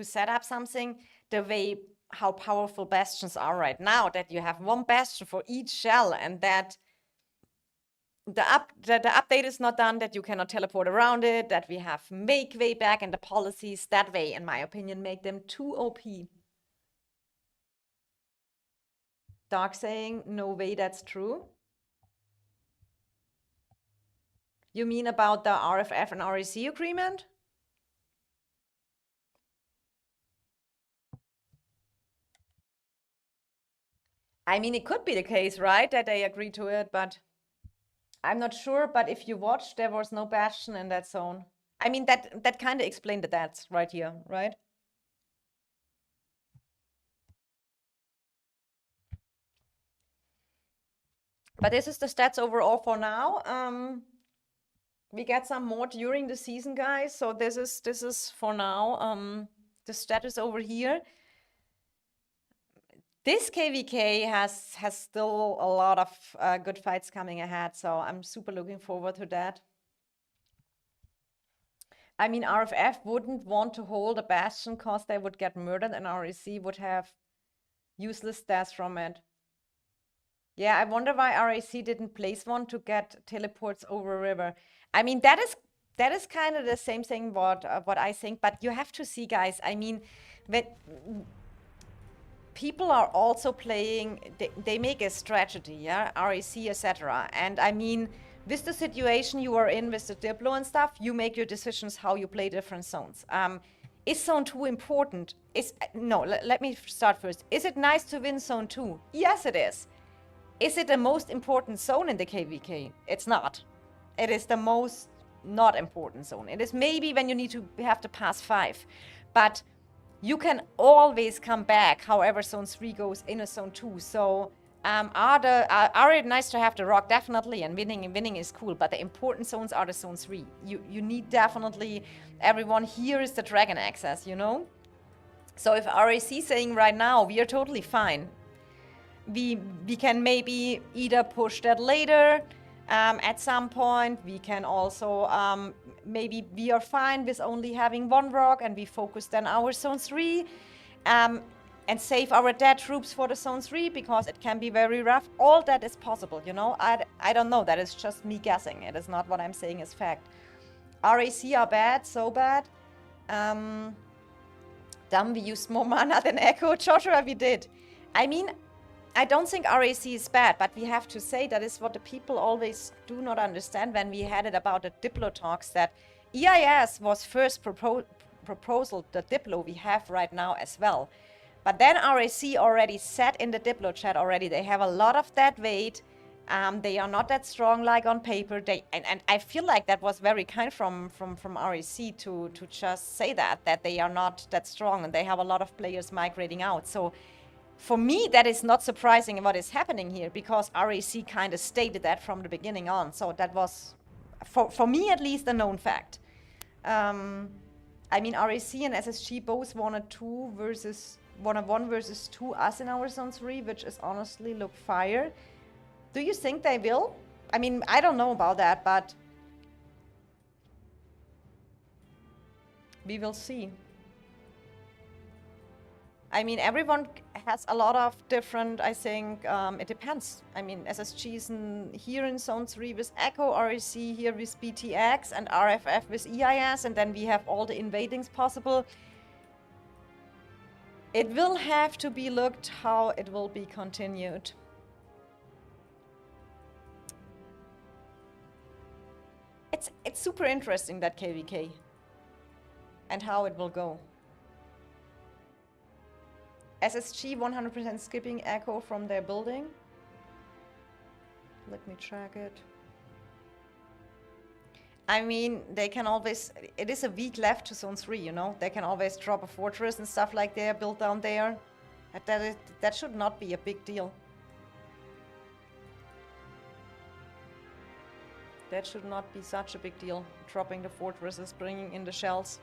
set up something the way how powerful bastions are right now, that you have one bastion for each shell, and that the update is not done, that you cannot teleport around it, that we have make way back in the policies. That way, in my opinion, make them too OP. Dark saying, no way that's true. You mean about the RFF and RAC agreement? I mean, it could be the case, right, that they agree to it, but I'm not sure. But if you watch, there was no bastion in that zone. I mean, that kind of explained the deaths right here, right? But this is the stats overall for now. We get some more during the season, guys. So this is for now the status over here. This KVK has still a lot of good fights coming ahead, so I'm super looking forward to that. I mean, RFF wouldn't want to hold a bastion because they would get murdered, and RAC would have useless deaths from it. Yeah, I wonder why RAC didn't place one to get teleports over river. I mean, that is kind of the same thing what I think, but you have to see, guys. I mean, when people are also playing, they make a strategy, yeah, RAC, etc. And I mean, with the situation you are in with the Diplo and stuff, you make your decisions how you play different zones. Is zone 2 important? Let me start first. Is it nice to win zone 2? Yes, it is. Is it the most important zone in the KVK? It's not. It is the most not important zone. It is maybe when you need to have to pass 5. But you can always come back, however zone 3 goes in a zone 2. So are it nice to have the rock? Definitely, and winning is cool, but the important zones are the zone 3. You need definitely, everyone here is the dragon access, you know? So if RAC saying right now, we are totally fine, we can maybe either push that later at some point. We can also maybe we are fine with only having one rock, and we focus then our zone 3 and save our dead troops for the zone 3, because it can be very rough. All that is possible, you know. I don't know, that is just me guessing. It is not what I'm saying is fact. RAC are bad, so bad. Dumb, we used more mana than Echo. Joshua, we did. I mean, I don't think RAC is bad, but we have to say that is what the people always do not understand when we had it about the Diplo talks, that EIS was first proposal, the Diplo we have right now as well. But then RAC already said in the Diplo chat already, they have a lot of that weight. They are not that strong like on paper. And I feel like that was very kind from RAC to just say that they are not that strong, and they have a lot of players migrating out. So for me, that is not surprising what is happening here, because RAC kind of stated that from the beginning on. So that was, for me at least, a known fact. I mean, RAC and SSG both won a 1 versus 2 us in our zone 3, which is honestly look fire. Do you think they will? I mean, I don't know about that, but We will see. I mean, everyone has a lot of different, I think, it depends. I mean, SSG is here in Zone 3 with Echo, REC here with BTX, and RFF with EIS, and then we have all the invadings possible. It will have to be looked how it will be continued. It's super interesting, that KVK, and how it will go. SSG 100% skipping Echo from their building. Let me track it. I mean, they can always, it is a week left to Zone 3, you know? They can always drop a fortress and stuff like they're built down there. That should not be a big deal. That should not be such a big deal, dropping the fortresses, bringing in the shells.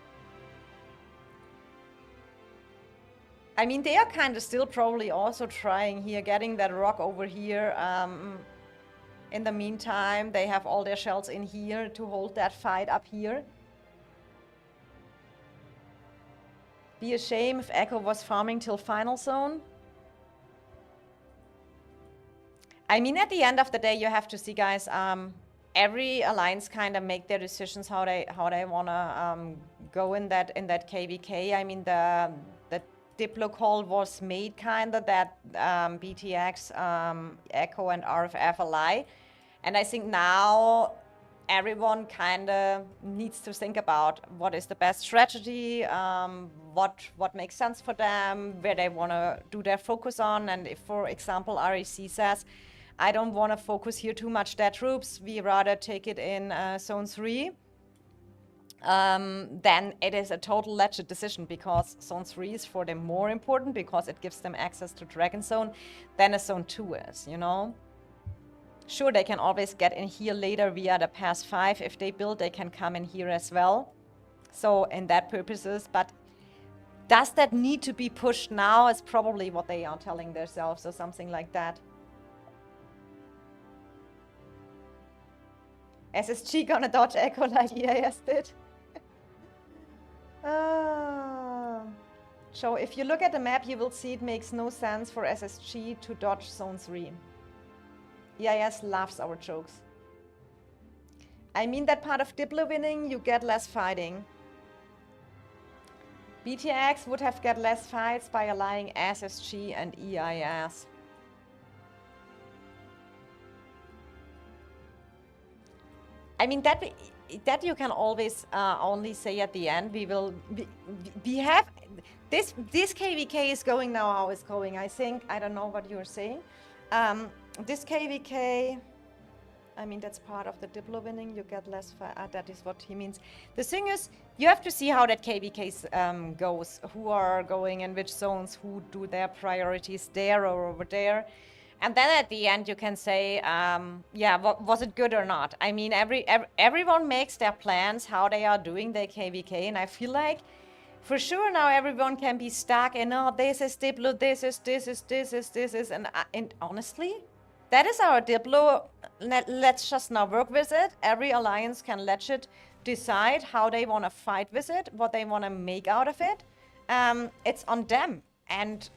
I mean, they are kind of still probably also trying here, getting that rock over here. In the meantime, they have all their shells in here to hold that fight up here. Be a shame if Echo was farming till final zone. I mean, at the end of the day, you have to see, guys, every alliance kind of make their decisions how they wanna go in that KVK. I mean, the Diplo call was made kind of that BTX, Echo, and RFF ally. And I think now everyone kind of needs to think about what is the best strategy, what makes sense for them, where they want to do their focus on. And if, for example, REC says, I don't want to focus here too much their troops, we rather take it in Zone 3, then it is a total legit decision, because Zone 3 is for them more important, because it gives them access to Dragon Zone than a Zone 2 is, you know? Sure, they can always get in here later via the Pass 5. If they build, they can come in here as well. So, in that purposes, but does that need to be pushed now is probably what they are telling themselves, or something like that. SSG gonna dodge Echo like EAS did. So if you look at the map, you will see it makes no sense for SSG to dodge Zone 3. EIS loves our jokes. I mean, that part of Diplo winning, you get less fighting. BTX would have get less fights by allying SSG and EIS. I mean, that you can always only say at the end. We have this KVK is going now how it's going. I think, I don't know what you're saying. This KVK, I mean, that's part of the Diplo winning. You get less that is what he means. The thing is, you have to see how that KVK goes. Who are going in which zones, who do their priorities there or over there. And then at the end, you can say, yeah, was it good or not? I mean, everyone makes their plans, how they are doing their KVK. And I feel like, for sure, now everyone can be stuck in, oh, this is Diplo, this is. And honestly, that is our Diplo. Let's just now work with it. Every alliance can legit decide how they want to fight with it, what they want to make out of it. It's on them. And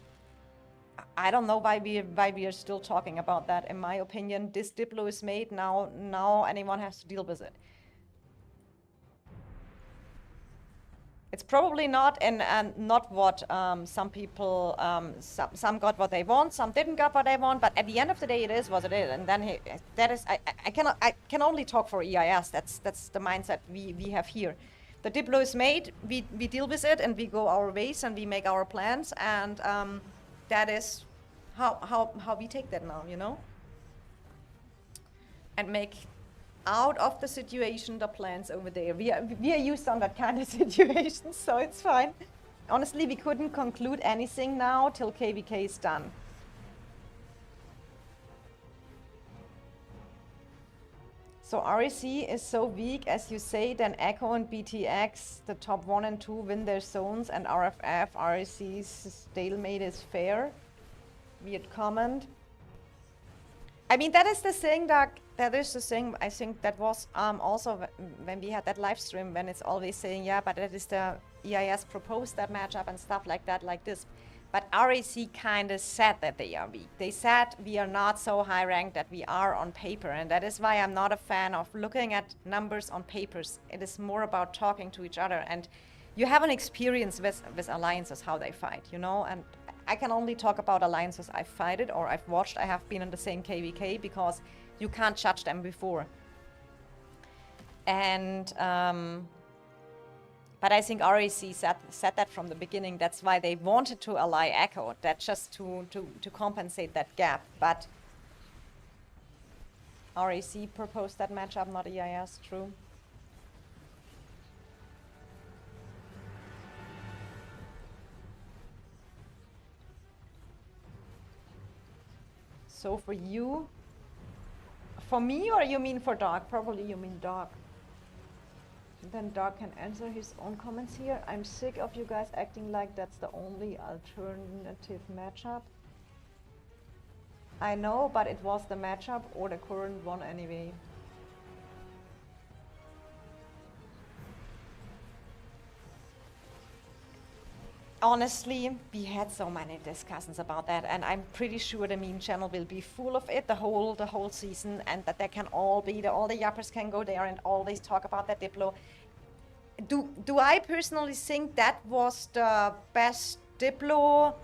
I don't know why we are still talking about that. In my opinion, this Diplo is made, now anyone has to deal with it. It's probably not, and not what some people, some got what they want, some didn't got what they want, but at the end of the day, it is what it is. And then that is, I can only talk for EIS. That's the mindset we have here. The Diplo is made, we deal with it, and we go our ways, and we make our plans, and that is how we take that now, you know? And make out of the situation the plans over there. We are used on that kind of situation, so it's fine. Honestly, we couldn't conclude anything now till KVK is done. So REC is so weak, as you say, then Echo and BTX, the top 1 and 2, win their zones, and RFF, REC's stalemate is fair. Weird comment. I mean, that is the thing, Doug. That is the thing. I think that was also when we had that live stream, when it's always saying, yeah, but that is the EIS proposed that matchup and stuff like that, like this. But RAC kind of said that they are weak. They said we are not so high ranked that we are on paper. And that is why I'm not a fan of looking at numbers on papers. It is more about talking to each other. And you have an experience with alliances, how they fight, you know? And I can only talk about alliances I've fighted or I've watched. I have been in the same KVK because you can't judge them before. And, but I think RAC said that from the beginning. That's why they wanted to ally Echo, that just to compensate that gap. But RAC proposed that matchup, not EIS, true. So for you, for me, or you mean for Doc? Probably you mean Doc. Then Doc can answer his own comments here. I'm sick of you guys acting like that's the only alternative matchup. I know, but it was the matchup or the current one anyway. Honestly, we had so many discussions about that, and I'm pretty sure the meme channel will be full of it the whole season, and that there can all be all the yappers can go there and always talk about that Diplo. Do I personally think that was the best Diplo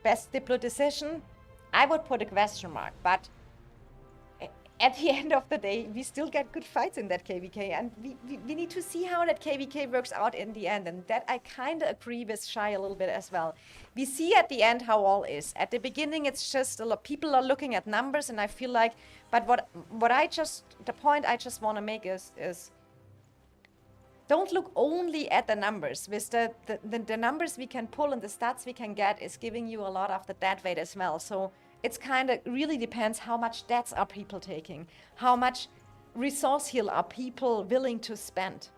best Diplo decision? I would put a question mark, but at the end of the day, we still get good fights in that KVK, and we need to see how that KVK works out in the end, and that I kind of agree with Shai a little bit as well. We see at the end how all is. At the beginning, it's just a lot, people are looking at numbers, and I feel like, but the point I just want to make is don't look only at the numbers. With the numbers we can pull and the stats we can get is giving you a lot of the dead weight as well. So it's kind of really depends how much deaths are people taking, how much resource heal are people willing to spend.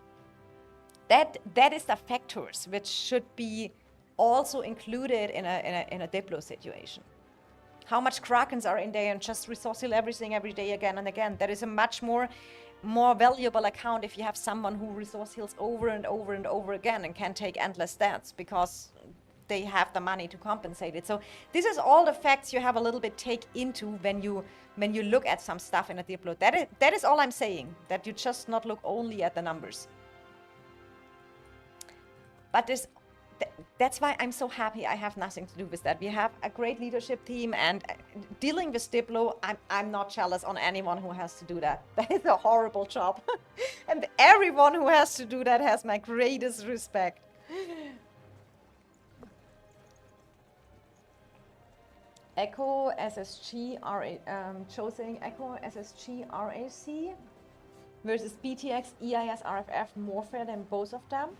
That is the factors which should be also included in a Diplo situation. How much Krakens are in there and just resource heal everything every day again and again. That is a much more valuable account if you have someone who resource heals over and over and over again and can take endless stats because they have the money to compensate it. So this is all the facts you have a little bit take into when you look at some stuff in a Diplo. That is all I'm saying, that you just not look only at the numbers. But that's why I'm so happy I have nothing to do with that. We have a great leadership team, and dealing with Diplo, I'm not jealous on anyone who has to do that. That is a horrible job. And everyone who has to do that has my greatest respect. Echo SSG choosing Echo SSG RAC versus BTX EIS RFF more fair than both of them.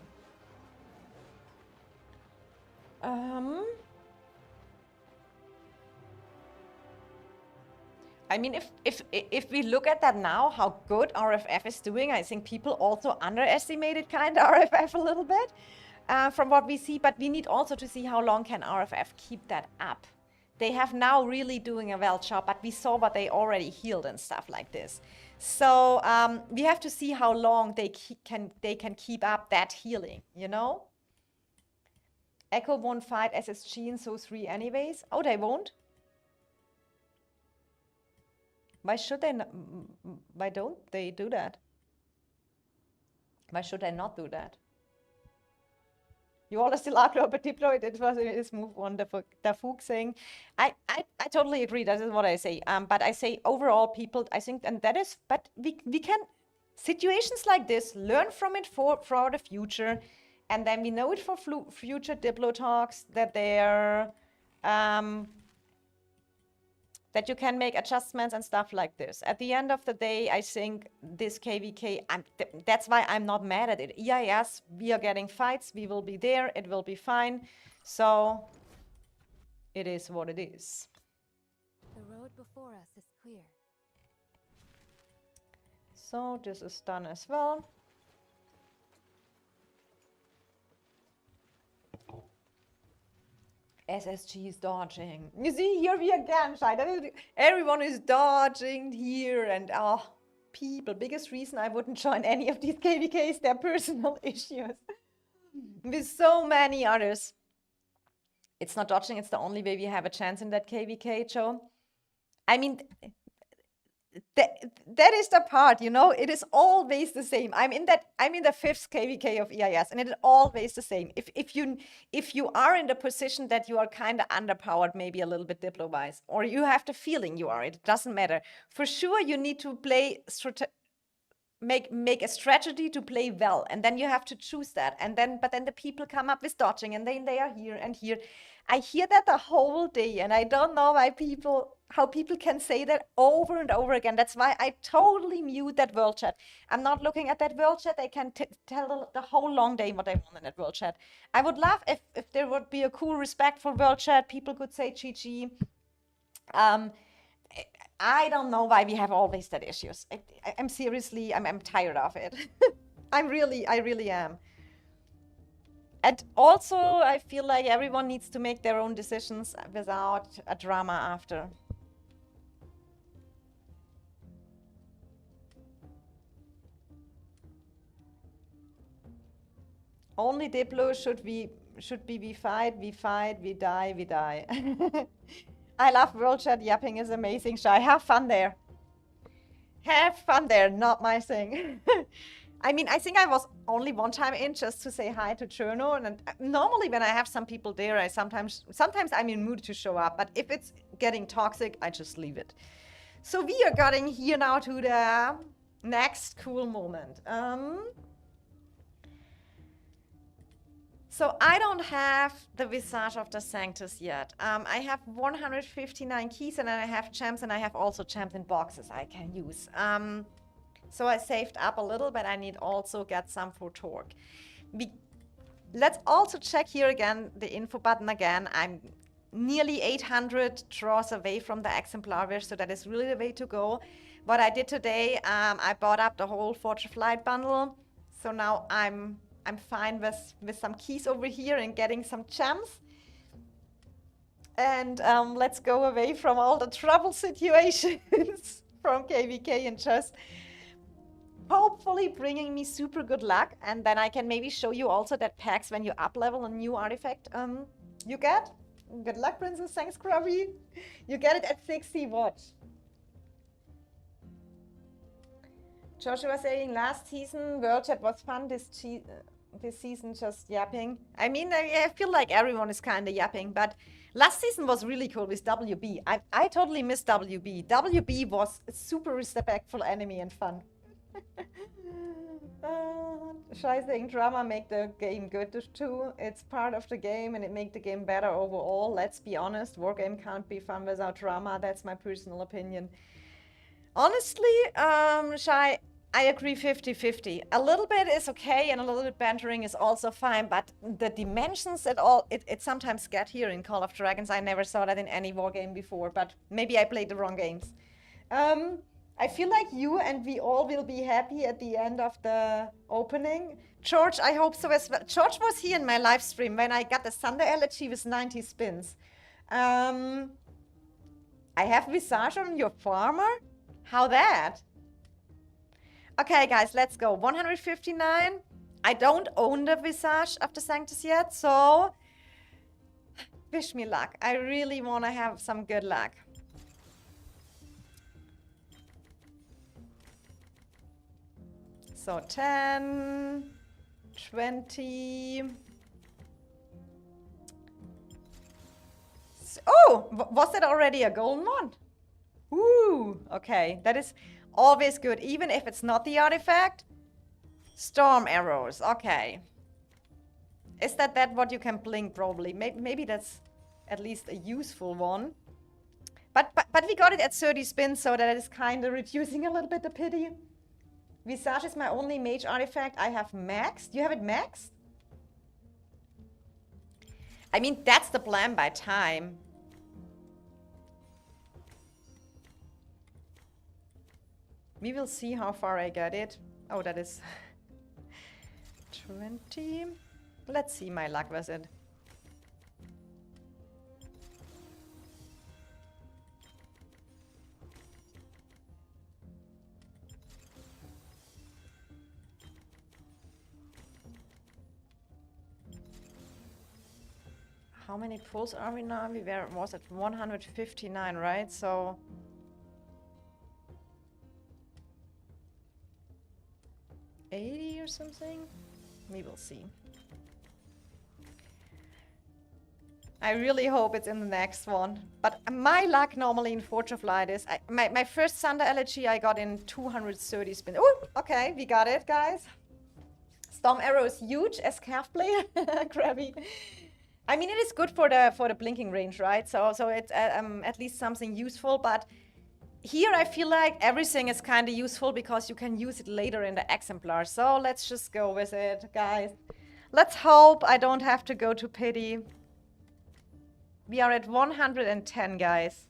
I mean, if we look at that now, how good RFF is doing, I think people also underestimated kind of RFF a little bit from what we see, but we need also to see how long can RFF keep that up. They have now really doing a well job, but we saw what they already healed and stuff like this. So we have to see how long they can keep up that healing, you know? Echo won't fight SSG in so 3 anyways. Oh, they won't? Why should they not? Why don't they do that? Why should they not do that? You all are still aggro, but deployed. It was his move on the Fug thing. I totally agree. That is what I say. But I say overall, people, I think, and that is, but we can, situations like this, learn from it for the future. And then we know it for future Diplo talks that they're, that you can make adjustments and stuff like this. At the end of the day, I think this KVK, that's why I'm not mad at it. EIS, we are getting fights, we will be there, it will be fine. So it is what it is. The road before us is clear. So this is done as well. SSG is dodging. You see, here we again, Shai. Everyone is dodging here, and people. Biggest reason I wouldn't join any of these KVKs, their personal issues. With so many others. It's not dodging, it's the only way we have a chance in that KVK, Joe. I mean, that is the part, you know, it is always the same. I'm in the fifth KVK of EIS, and it is always the same. If you are in the position that you are kind of underpowered, maybe a little bit diplo-wise, or you have the feeling you are, it doesn't matter. For sure, you need to play make a strategy to play well, and then you have to choose that. But then the people come up with dodging, and then they are here and here. I hear that the whole day, and I don't know how people can say that over and over again. That's why I totally mute that world chat. I'm not looking at that world chat. They can tell the whole long day what they want in that world chat. I would love if there would be a cool, respectful world chat. People could say GG. I don't know why we have always that issues. I'm seriously, I'm tired of it. I really am. And also, I feel like everyone needs to make their own decisions without a drama after. Only Diplo should be we fight, we die. I love World Chat. Yapping is amazing. Shy, have fun there. Have fun there, not my thing. I mean, I think I was only one time in just to say hi to Cherno, and normally when I have some people there, I sometimes I'm in mood to show up, but if it's getting toxic, I just leave it. So we are getting here now to the next cool moment. So I don't have the Visage of the Sanctus yet. I have 159 keys, and then I have champs, and I have also champs in boxes I can use. So I saved up a little, but I need also get some for Torque. Let's also check here again, the info button again. I'm nearly 800 draws away from the exemplar wish, so that is really the way to go. What I did today, I bought up the whole Forge of Light bundle. So now I'm fine with some keys over here and getting some gems. And let's go away from all the trouble situations from KVK and just hopefully bringing me super good luck. And then I can maybe show you also that packs when you up level a new artifact you get. Good luck, Princess. Thanks, Grubby. You get it at 60 watch. Joshua saying last season World Chat was fun. This season just yapping. I mean, I feel like everyone is kind of yapping, but last season was really cool with WB. I totally miss WB. WB was a super respectful enemy and fun. Shy saying drama make the game good too. It's part of the game and it make the game better overall. Let's be honest, wargame can't be fun without drama. That's my personal opinion. Honestly, Shy, I agree 50-50. A little bit is okay and a little bit bantering is also fine, but the dimensions at all, it sometimes get here in Call of Dragons. I never saw that in any wargame before, but maybe I played the wrong games. I feel like you and we all will be happy at the end of the opening. George, I hope so as well. George was here in my live stream when I got the Thunder Elegy with 90 spins. I have Visage on your farmer? How that? Okay, guys, let's go. 159. I don't own the Visage of the Sanctus yet, so wish me luck. I really want to have some good luck. So 10, 20. Oh, was that already a golden one? Ooh, okay. That is always good, even if it's not the artifact. Storm arrows, okay. Is that what you can blink? Probably. Maybe that's at least a useful one. But we got it at 30 spins, so that is kind of reducing a little bit the pity. Visage is my only mage artifact I have maxed. You have it maxed? I mean, that's the plan by time. We will see how far I got it. Oh, that is 20. Let's see my luck with it. how many pulls are we now? We were was at 159, right? So 80 or something? We will see. I really hope it's in the next one. But my luck normally in Forge of Light is... my first Thunder Elegy I got in 230 spins. Oh, okay, we got it, guys. Storm Arrow is huge as calf player. Krabby. I mean, it is good for the blinking range, right? So it's at least something useful. But here I feel like everything is kind of useful because you can use it later in the exemplar. So let's just go with it, guys. Let's hope I don't have to go to pity. We are at 110, guys.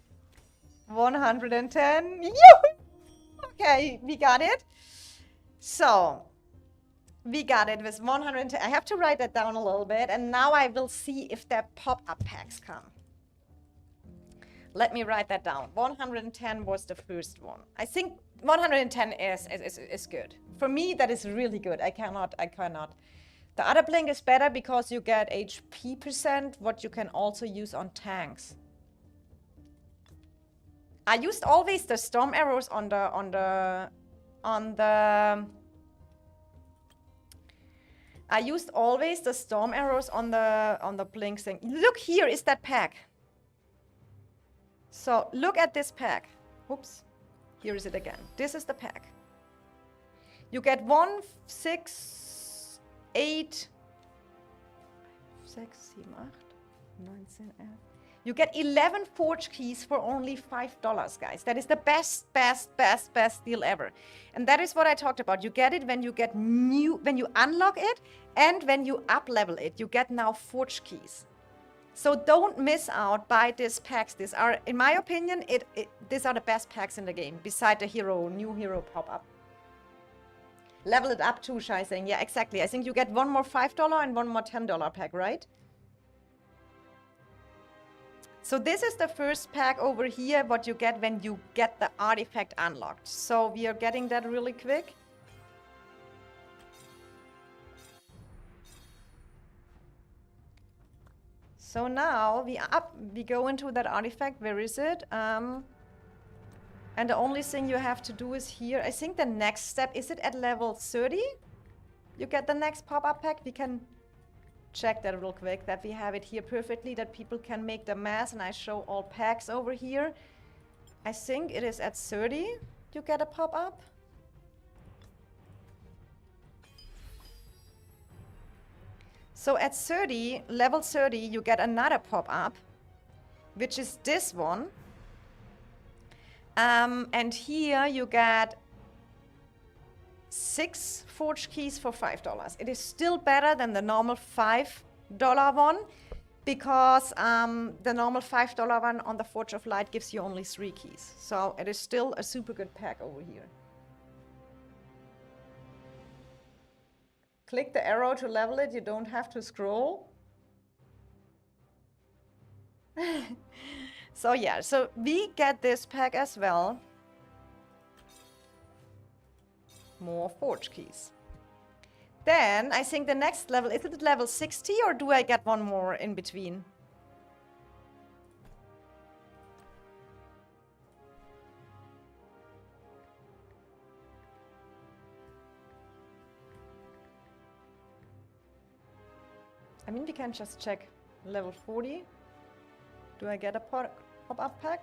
110. Okay, we got it. So, we got it with 110. I have to write that down a little bit. And now I will see if the pop-up packs come. Let me write that down. 110 was the first one. I think 110 is good. For me, that is really good. I cannot. The other blink is better because you get HP percent, what you can also use on tanks. I used always the storm arrows on the I used always the storm arrows on the blink thing. Look, here is that pack. So look at this pack. Oops. Here is it again. This is the pack. You get 1, 6, 8, 6, 7, 8, 9, 10, 11. You get 11 forge keys for only $5, guys. That is the best deal ever. And that is what I talked about. You get it when you get when you unlock it and when you up level it. You get now forge keys. So don't miss out by these packs. These are, in my opinion, these are the best packs in the game, beside the new hero pop-up. Level it up too, Shai saying. Yeah, exactly. I think you get one more $5 and one more $10 pack, right? So this is the first pack over here, what you get when you get the artifact unlocked. So we are getting that really quick. So now we go into that artifact. Where is it? And the only thing you have to do is here. I think the next step, is it at level 30? You get the next pop-up pack. We can check that real quick, that we have it here perfectly, that people can make the math, and I show all packs over here. I think it is at 30 you get a pop-up. So at 30, level 30, you get another pop-up, which is this one. And here you get 6 forge keys for $5. It is still better than the normal $5 one, because the normal $5 one on the Forge of Light gives you only 3 keys. So it is still a super good pack over here. Click the arrow to level it. You don't have to scroll. So yeah, so we get this pack as well. More forge keys. Then I think the next level, is it level 60 or do I get one more in between? I mean, we can just check level 40. Do I get a pop-up pack?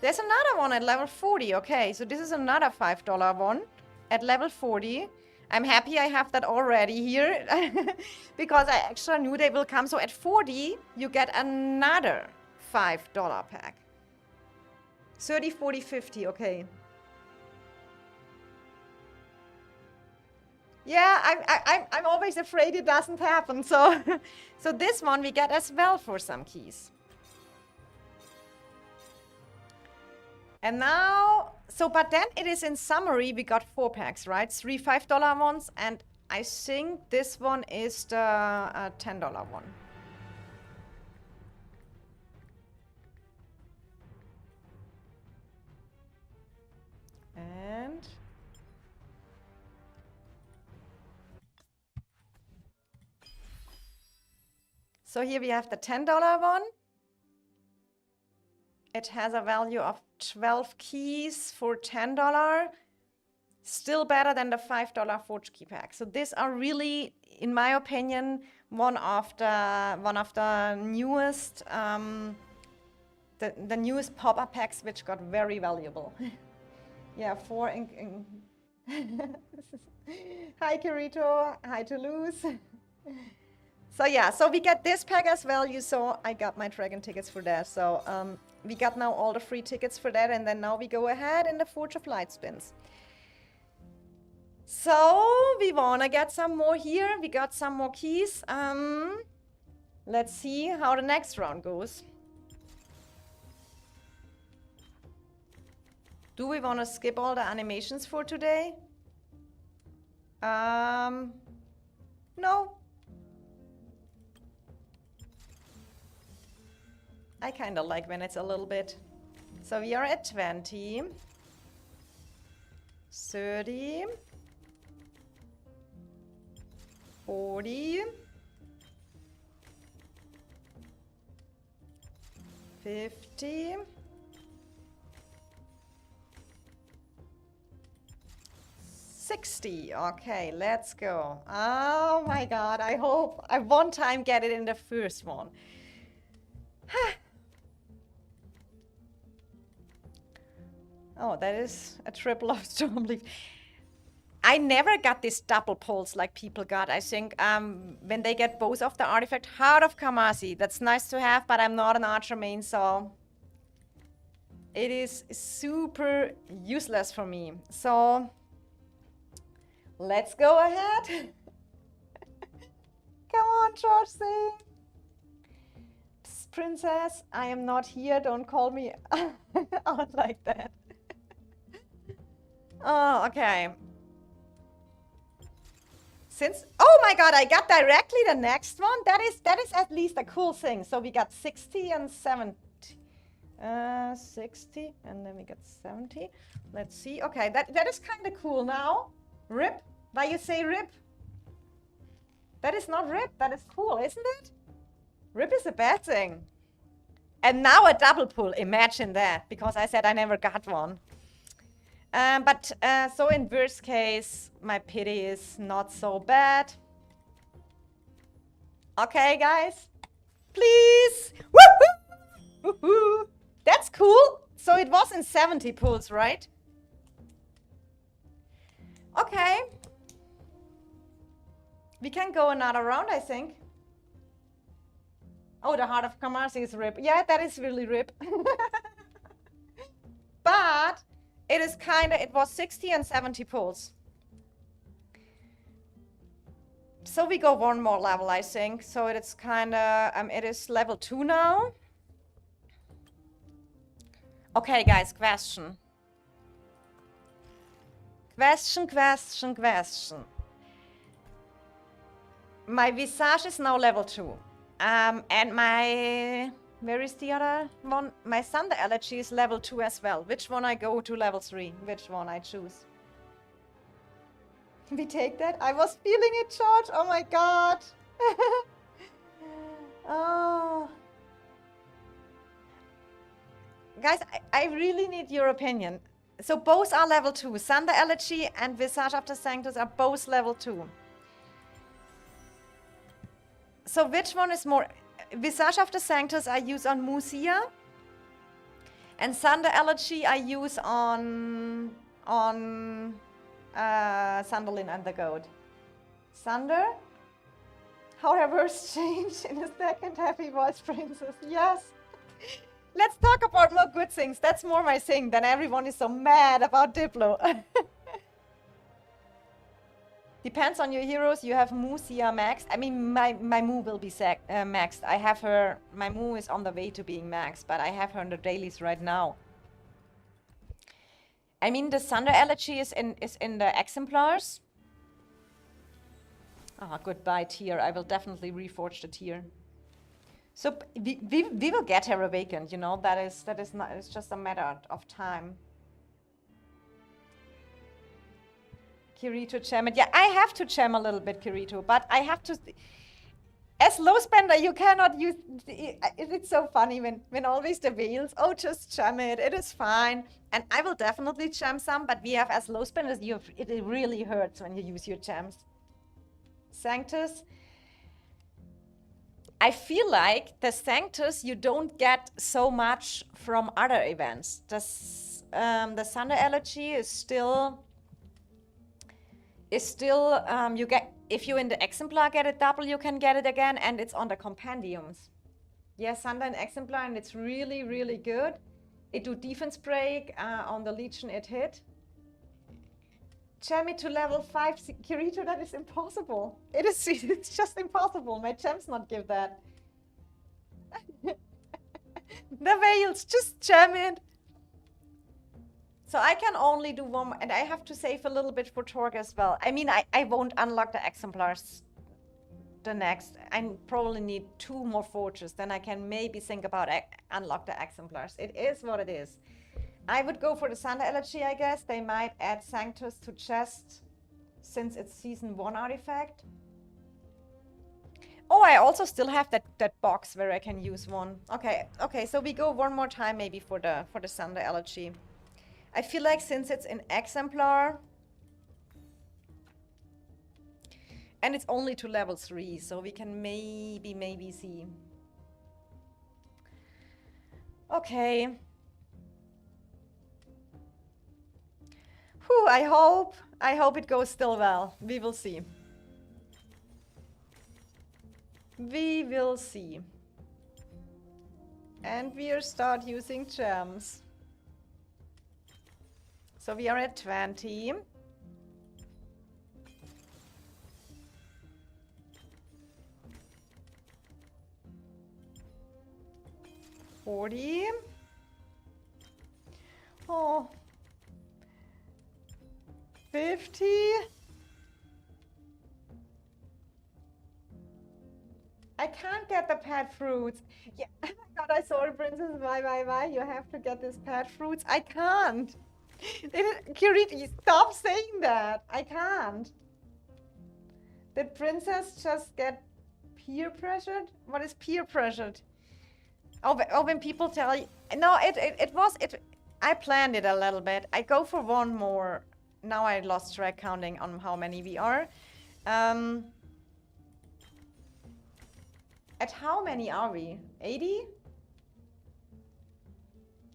There's another one at level 40. Okay, so this is another $5 one at level 40. I'm happy I have that already here because I actually knew they will come. So at 40, you get another $5 pack. 30, 40, 50. Okay. Yeah, I'm always afraid it doesn't happen. So, so this one we get as well for some keys. And now, so, but then it is in summary, we got 4 packs, right? 3 $5 ones, and I think this one is the $10 one. And So here we have the $10 one. It has a value of 12 keys for $10. Still better than the $5 Forge Key pack. So these are really, in my opinion, one of the newest the newest pop-up packs, which got very valuable. Yeah, Hi Kirito, hi Toulouse. So yeah, so we get this pack as value, so I got my Dragon tickets for that. So we got now all the free tickets for that, and then now we go ahead in the Forge of Light spins. So we wanna get some more here. We got some more keys. Let's see how the next round goes. Do we wanna skip all the animations for today? No. I kind of like when it's a little bit. So we are at 20, 30, 40, 50, 60. Okay, let's go. Oh my God, I hope I one time get it in the first one. Oh, that is a triple of Stormleaf. I never got this double pulse like people got. I think when they get both of the artifact, Heart of Kamasi, that's nice to have, but I'm not an archer main, so it is super useless for me. So let's go ahead. Come on, George, sing. Princess, I am not here. Don't call me out like that. Oh, okay. Oh my God, I got directly the next one. That is at least a cool thing. So we got 60 and 70. 60 and then we got 70. Let's see. Okay, that is kind of cool now. Rip? Why you say rip? That is not rip. That is cool, isn't it? Rip is a bad thing. And now a double pull. Imagine that, because I said I never got one. So in worst case, my pity is not so bad. Okay, guys. Please. Woohoo! Woohoo! That's cool. So it was in 70 pulls, right? Okay. We can go another round, I think. Oh, the Heart of Kamasi is rip. Yeah, that is really rip. But it is it was 60 and 70 pulls. So we go one more level, I think. So it's it is level 2 now. Okay, guys, question. Question. My Visage is now level 2. And where is the other one? My Thunder Elegy is level 2 as well. Which one I go to level 3? Which one I choose? We take that? I was feeling it, George. Oh my God. Oh. Guys, I really need your opinion. So both are level 2. Thunder Elegy and Visage of the Sanctus are both level 2. So which one is more? Visage of the Sanctus I use on Musia, and Thunder Elegy I use on Sunderlin and the Goat. Thunder? How her words change in a second. Happy voice, princess. Yes. Let's talk about more good things. That's more my thing than everyone is so mad about Diplo. Depends on your heroes. You have Musia maxed. I mean, my Mu will be maxed. I have her. My Mu is on the way to being maxed, but I have her in the dailies right now. I mean, the Thunder Elegy is in the exemplars. Ah, goodbye, Tyr. I will definitely reforge the Tyr. So we will get her awakened. You know, that is not. It's just a matter of time. Kirito Cham it. Yeah, I have to cham a little bit, Kirito, but I have to... As low spender, you cannot use. It's so funny when always the Veils. Oh, just jam it. It is fine. And I will definitely jam some, but we have as low spenders. It really hurts when you use your jams. Sanctus. I feel like the Sanctus you don't get so much from other events. The Thunder Elegy is still you get, if you in the exemplar get it double, you can get it again, and it's on the compendiums. Yes, Thunder and exemplar, and it's really, really good. It do defense break, on the Legion it hit. Jam it to level 5, Kirito, that is impossible. It's just impossible. My gems not give that. The Veils, just jam it. So I can only do one, and I have to save a little bit for Torg as well. I mean, I won't unlock the exemplars the next. I probably need 2 more forges, then I can maybe think about unlock the exemplars. It is what it is. I would go for the Thunder Elegy, I guess. They might add Sanctus to chest, since it's season 1 artifact. Oh, I also still have that box where I can use one. Okay, so we go one more time maybe for the Thunder Elegy. I feel like since it's an exemplar, and it's only to level 3, so we can maybe see. Okay. Whew, I hope it goes still well. We will see. We will see. And we'll start using gems. So we are at 20. $40. Oh. 50. I can't get the pet fruits. Yeah, oh my god, I saw it, Princess. Why? You have to get this pet fruits. I can't. Kirito, stop saying that. I can't. Did Princess just get peer pressured? What is peer pressured? Oh, when people tell you. No, I planned it a little bit. I go for one more. Now I lost track counting on how many we are. At how many are we? 80?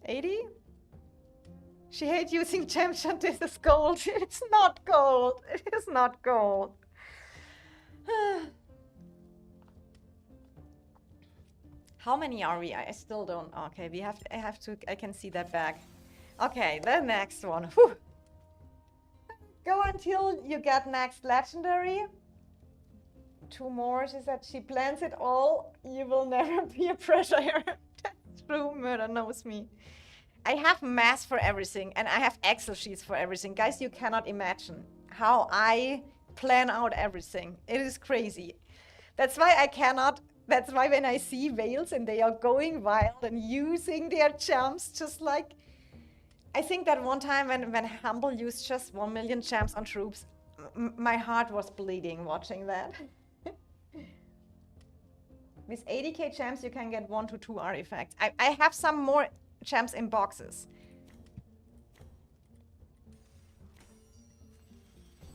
80? She hates using gems, and this is gold. It's not gold. It is not gold. How many are we? I still don't. Okay, I can see that back. Okay, the next one. Whew. Go until you get next legendary. 2 more. She said she plans it all. You will never be a pressure here. That's true. Murder knows me. I have math for everything, and I have Excel sheets for everything. Guys, you cannot imagine how I plan out everything. It is crazy. That's why I cannot. That's why when I see Veils and they are going wild and using their gems, just like, I think that one time when Humble used just 1 million gems on troops, my heart was bleeding watching that. With 80k gems, you can get 1 to 2 artifacts. I have some more gems in boxes.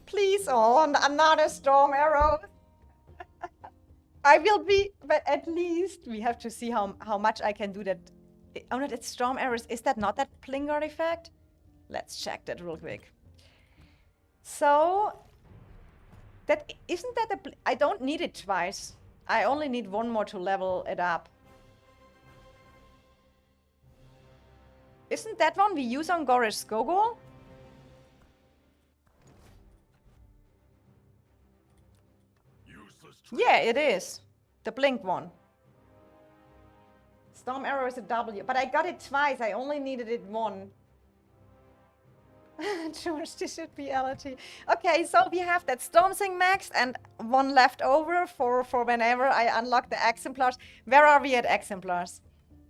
Please, oh, another storm arrow. I will be, but at least we have to see how much I can do that. Oh no, that's storm arrows. Is that not that Pling artifact? Let's check that real quick. So, that isn't that I don't need it twice. I only need 1 more to level it up. Isn't that one we use on Gorish Skogul? Yeah, it is. The blink one. Storm arrow is a W, but I got it twice. I only needed it 1. George, this should be LT. Okay, so we have that Storm Thing maxed and 1 left over for whenever I unlock the exemplars. Where are we at exemplars?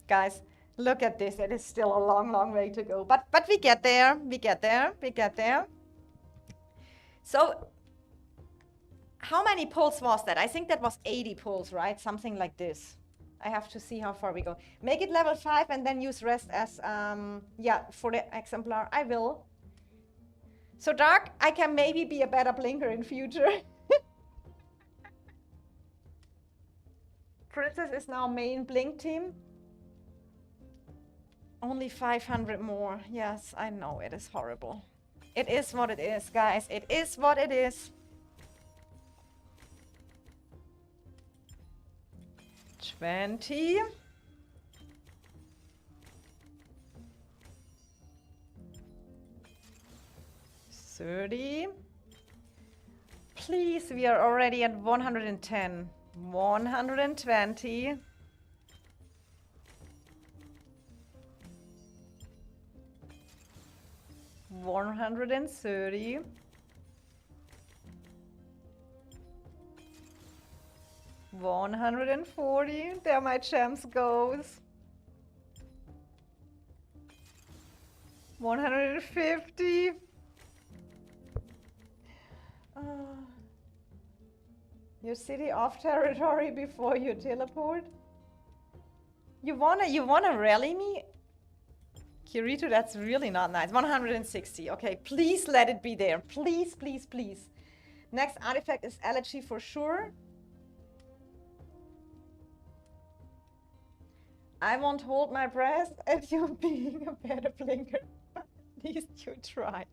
Guys, look at this. It is still a long way to go. But we get there. We get there. So How many pulls was that? I think that was 80 pulls, right? Something like this. I have to see how far we go. Make it level 5 and then use rest as, yeah, for the exemplar. I will. So Dark, I can maybe be a better blinker in future. Princess is now main blink team. Only 500 more. Yes, I know, it is horrible. It is what it is, guys. It is what it is. 20. 30. Please, we are already at 110. 120. 130. 140. There my champs goes. 150. Your city off territory before you teleport. You wanna rally me? Kirito, that's really not nice. 160. Okay, please let it be there. Please, please, please. Next artifact is Elegy for sure. I won't hold my breath at you being a better blinker. At least you try.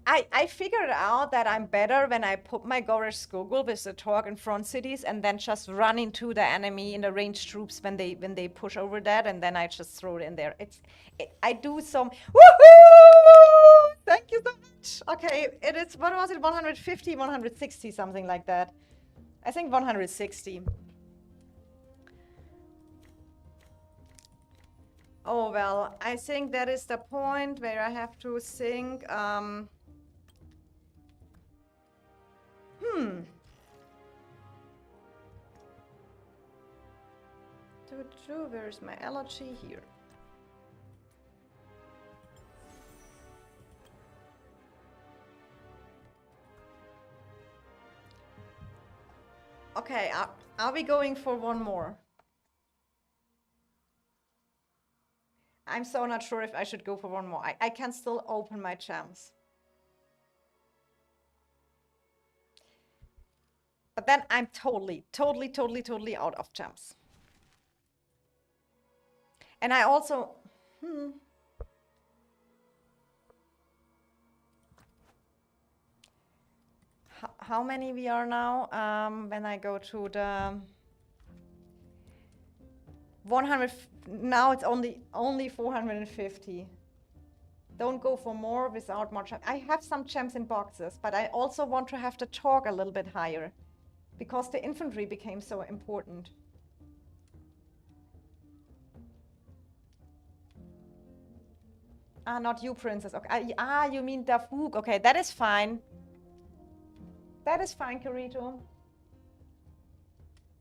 I figured out that I'm better when I put my Gorish Skogul with the Torg in front cities and then just run into the enemy in the ranged troops when they push over that, and then I just throw it in there. I do some woohoo! Thank you so much. Okay, it is, what was it, 150, 160, something like that. I think 160. Oh well, I think that is the point where I have to think. Where is my elegy? Here. Okay, are we going for one more? I'm so not sure if I should go for one more. I can still open my champs. But then I'm totally out of champs. And I also... How many we are now? When I go to the... 100... Now it's only 450. Don't go for more without more champs. I have some champs in boxes, but I also want to have the Torg a little bit higher, because the infantry became so important. Ah, not you, princess. Okay. You mean Dafuk. Okay, that is fine. That is fine, Kirito.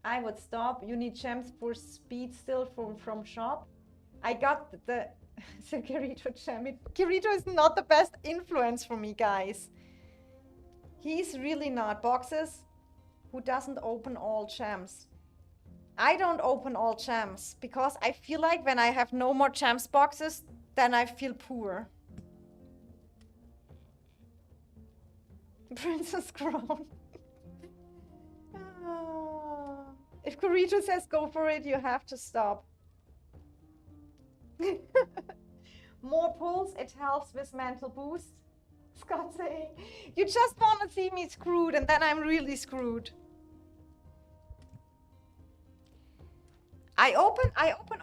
I would stop. You need champs for speed still from shop. I got the Kirito champ. Kirito is not the best influence for me, guys. He's really not. Boxes. Who doesn't open all champs? I don't open all champs because I feel like when I have no more champs boxes, then I feel poor. Princess Crown. If Kirito says go for it, you have to stop. More pulls, it helps with mental boost. Scott saying, you just want to see me screwed, and then I'm really screwed. I open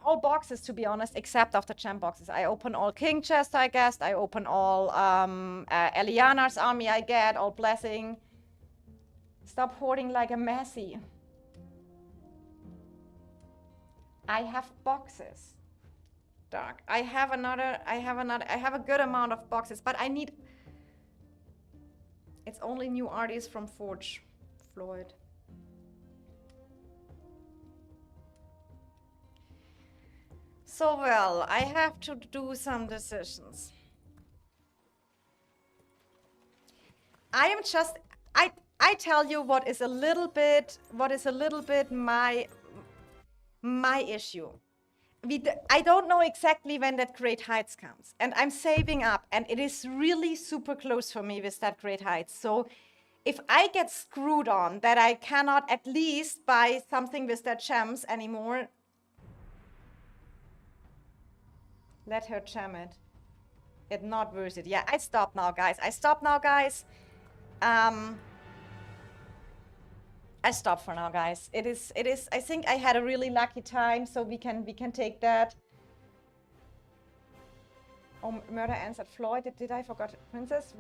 all boxes, to be honest, except of the champ boxes. I open all king chest, I guess. I open all Eliana's army, I get all blessing. Stop hoarding like a messy. I have boxes. Dark. I have a good amount of boxes, but I need... It's only new artists from Forge, Floyd. So well, I have to do some decisions. I I tell you what is a little bit my issue. I don't know exactly when that Great Heights comes, and I'm saving up, and it is really super close for me with that Great Heights. So if I get screwed on that I cannot at least buy something with that gems anymore, let her gem it. It's not worth it. Yeah, I stop now, guys. I stop for now, guys. It is, I think I had a really lucky time, so we can take that. Oh, Murder answered Floyd. Did I forgot Princess?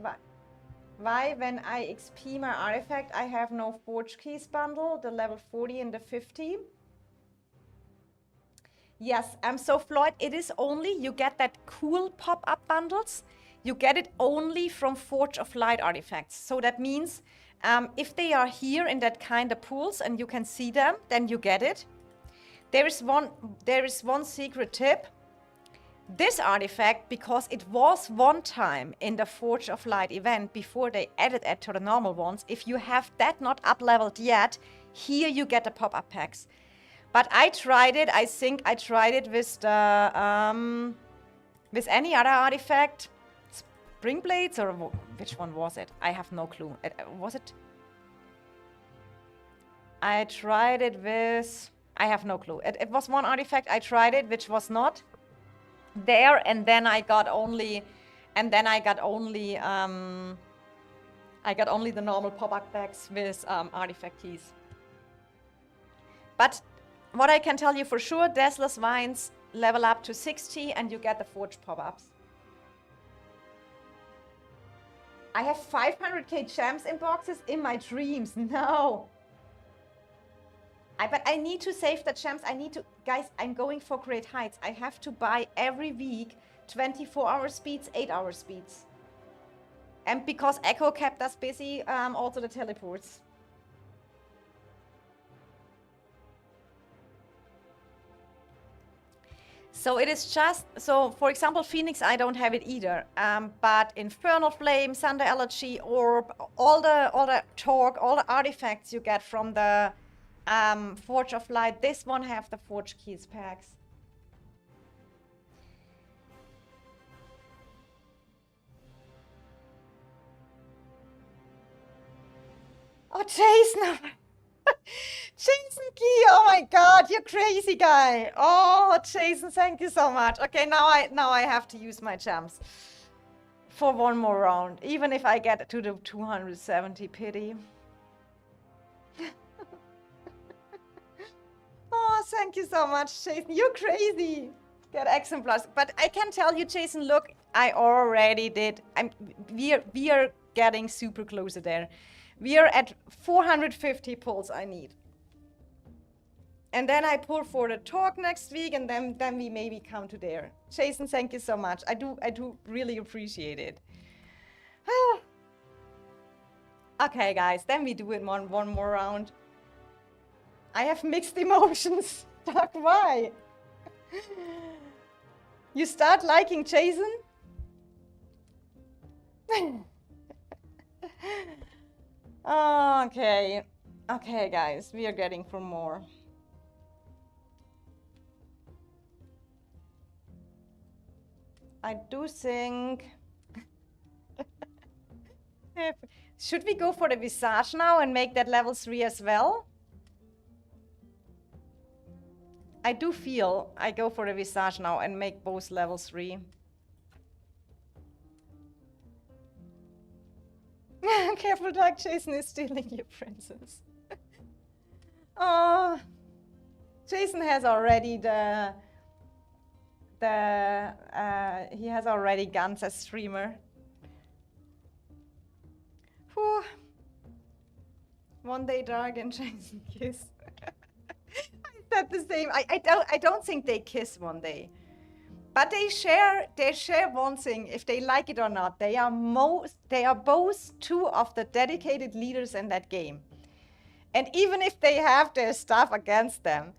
Why when I XP my artifact, I have no Forge Keys bundle, the level 40 and the 50? Yes, so Floyd, it is only, you get that cool pop-up bundles, you get it only from Forge of Light artifacts. So that means if they are here in that kind of pools and you can see them, then you get it. There is one secret tip. This artifact, because it was one time in the Forge of Light event before they added it to the normal ones, if you have that not up-leveled yet, here you get the pop-up packs. But I tried it, I think I tried it with the, with any other artifact. Spring Blades, or which one was it? I have no clue. Was it? I tried it with, I have no clue. It was one artifact, I tried it, which was not there, and then I got only, the normal pop-up packs with artifact keys. But what I can tell you for sure, Dazzler's Vines level up to 60 and you get the Forge pop-ups. I have 500k gems in boxes in my dreams. No. But I need to save the gems. I need to, guys, I'm going for Great Heights. I have to buy every week 24-hour speeds, 8-hour speeds. And because Echo kept us busy, also the teleports. So it is just, so for example, Phoenix, I don't have it either. But Infernal Flame, Thunder Elegy, Orb, all the Torque, all the artifacts you get from the Forge of Light, this one have the Forge Keys packs. Oh, Jason! Jason Key, oh my god, you're crazy guy. Oh, Jason, thank you so much. Okay, now I have to use my gems for one more round, even if I get to the 270 pity. Oh, thank you so much, Jason. You're crazy. Get exemplars. But I can tell you, Jason, look, I already did. We are getting super closer there. We are at 450 pulls I need. And then I pull for the talk next week, and then we maybe come to there. Jason, thank you so much. I do really appreciate it. Okay, guys, then we do it one more round. I have mixed emotions. Doc, why? You start liking Jason? Okay. Okay, guys, we are getting for more. I do think... Should we go for the Visage now and make that level 3 as well? I do feel I go for the Visage now and make both level 3. Careful, Doug. Jason is stealing your princess. Oh, Jason has already he has already guns as streamer. Whew. One day Dark and Jason kiss. I said the same. I don't think they kiss one day. But they share one thing, if they like it or not. They are both two of the dedicated leaders in that game. And even if they have their stuff against them,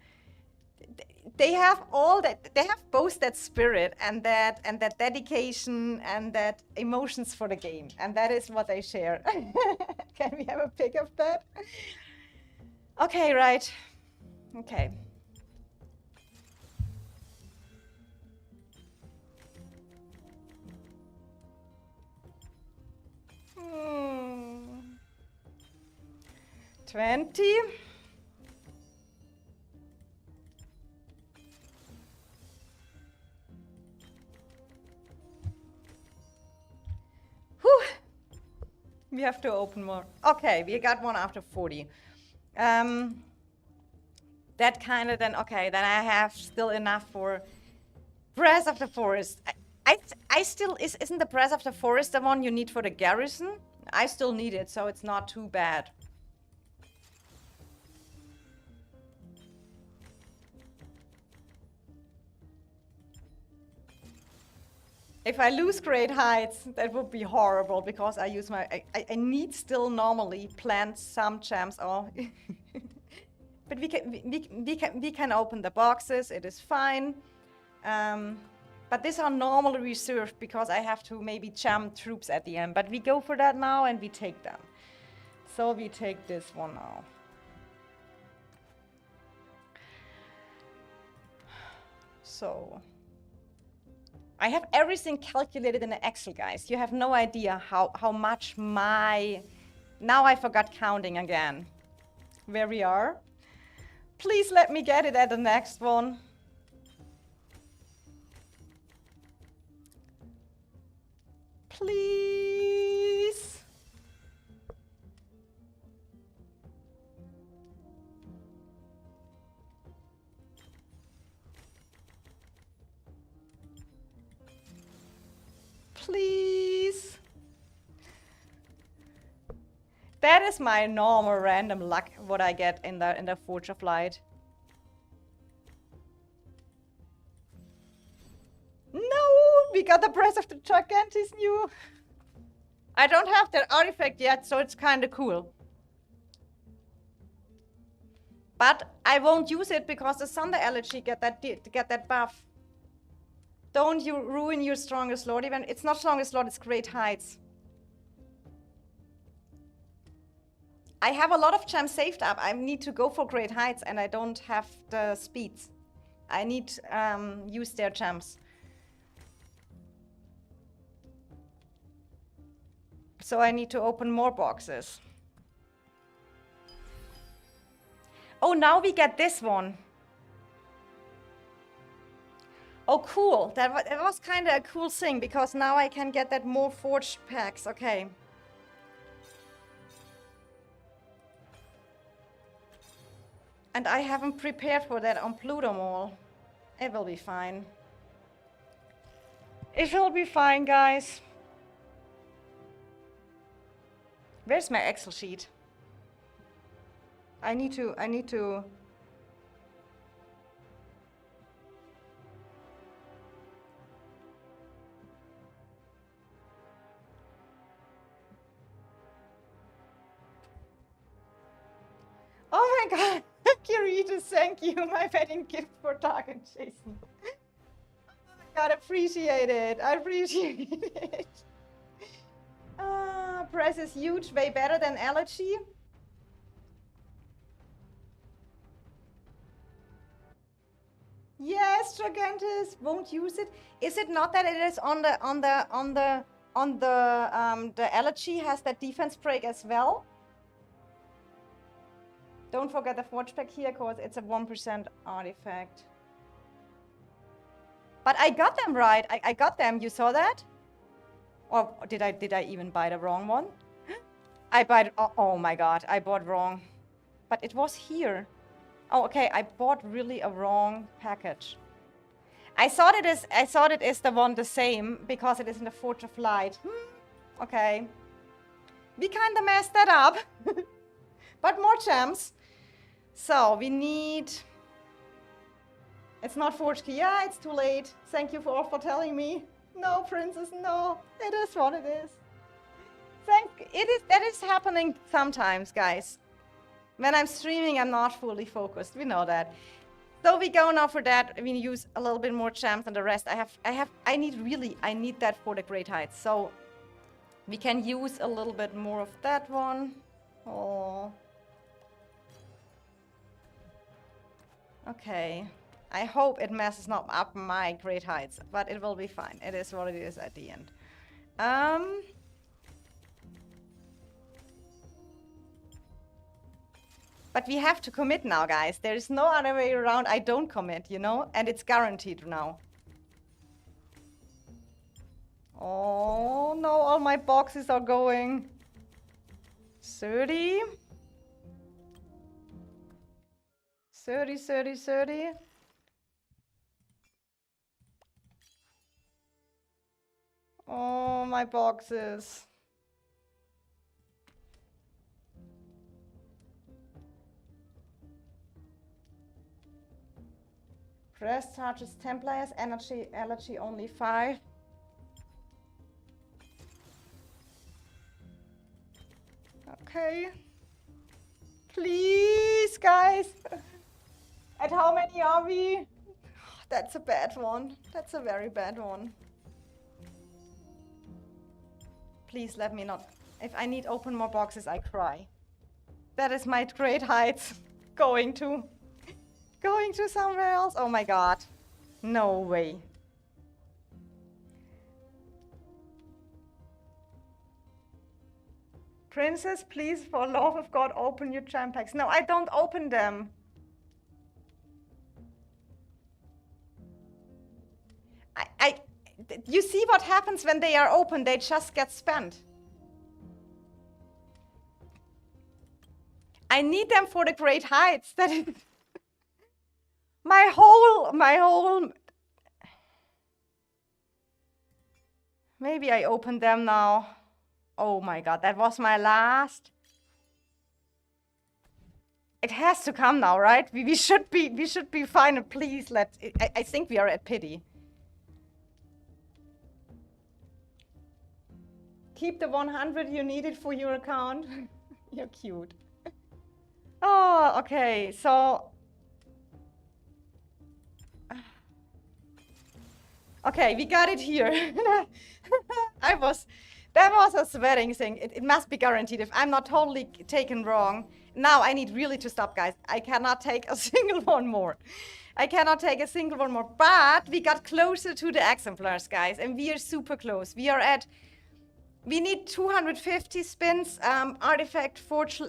they have both that spirit and that dedication and that emotions for the game. And that is what they share. Can we have a pic of that? Okay, right. Okay. Hmm. 20. Whew. We have to open more. Okay, we got one after 40. That kind of then, okay, then I have still enough for Brass of the Forest. I still, isn't the Brass of the Forest the one you need for the garrison? I still need it, so it's not too bad. If I lose Great Heights, that would be horrible because I use my, I need still normally plant some gems. Oh, but we can open the boxes. It is fine. But these are normally reserved because I have to maybe jam troops at the end. But we go for that now and we take them. So we take this one now. So I have everything calculated in the Excel, guys. You have no idea how much my... Now I forgot counting again. Where we are. Please let me get it at the next one. Please. Please. That is my normal random luck, what I get in the Forge of Light. No, we got the Breath of the Gigantes new. I don't have that artifact yet, so it's kind of cool. But I won't use it because the Thunder Elegy get that buff. Don't you ruin your Strongest Lord event. It's not Strongest Lord, it's Great Heights. I have a lot of gems saved up. I need to go for Great Heights and I don't have the speeds. I need use their gems. So I need to open more boxes. Oh, now we get this one. Oh, cool. That was kind of a cool thing because now I can get that more forged packs. Okay. And I haven't prepared for that on Pluto Mall. It will be fine. It will be fine, guys. Where's my Excel sheet? I need to... Oh my god! Kirita, thank you. My wedding gift for Target Jason. Oh my god, appreciate it. I appreciate it. Press is huge, way better than Elegy. Yes, Gigantes won't use it. Is it not that it is on the Elegy has that defense break as well? Don't forget the Forge Pack here, cause it's a 1% artifact. But I got them right. I got them. You saw that? Or did I even buy the wrong one? I bought, oh my god, I bought wrong. But it was here. Oh, okay, I bought really a wrong package. I thought it is the one the same because it is in the Forge of Light. Okay. We kind of messed that up. But more gems. So we need... It's not Forge Key. Yeah, it's too late. Thank you for telling me. No, princess, no. It is what it is. That is happening sometimes, guys. When I'm streaming, I'm not fully focused. We know that. So we go now for that. We use a little bit more gems than the rest. I need that for the Great Heights. So we can use a little bit more of that one. Oh. Okay. I hope it messes not up my great heights, but it will be fine. It is what it is at the end. But we have to commit now, guys. There is no other way around. I don't commit, you know? And it's guaranteed now. Oh, no, all my boxes are going. 30. 30, 30, 30. Oh, my boxes. Press charges 10 players, energy only 5. Okay. Please, guys. At how many are we? That's a bad one. That's a very bad one. Please let me not. If I need open more boxes, I cry. That is my great heights going to somewhere else. Oh my god. No way. Princess, please, for love of God, open your jam packs. No, I don't open them. You see what happens when they are open? They just get spent. I need them for the great heights. That is my whole. Maybe I open them now. Oh my god, that was my last. It has to come now, right? We should be fine. Please let. I think we are at pity. Keep the 100 you needed for your account. You're cute. Oh, okay. So. Okay, we got it here. That was a sweating thing. It must be guaranteed. If I'm not totally taken wrong, now I need really to stop, guys. I cannot take a single one more. I cannot take a single one more. But we got closer to the exemplars, guys, and we are super close. We need 250 spins, artifact forge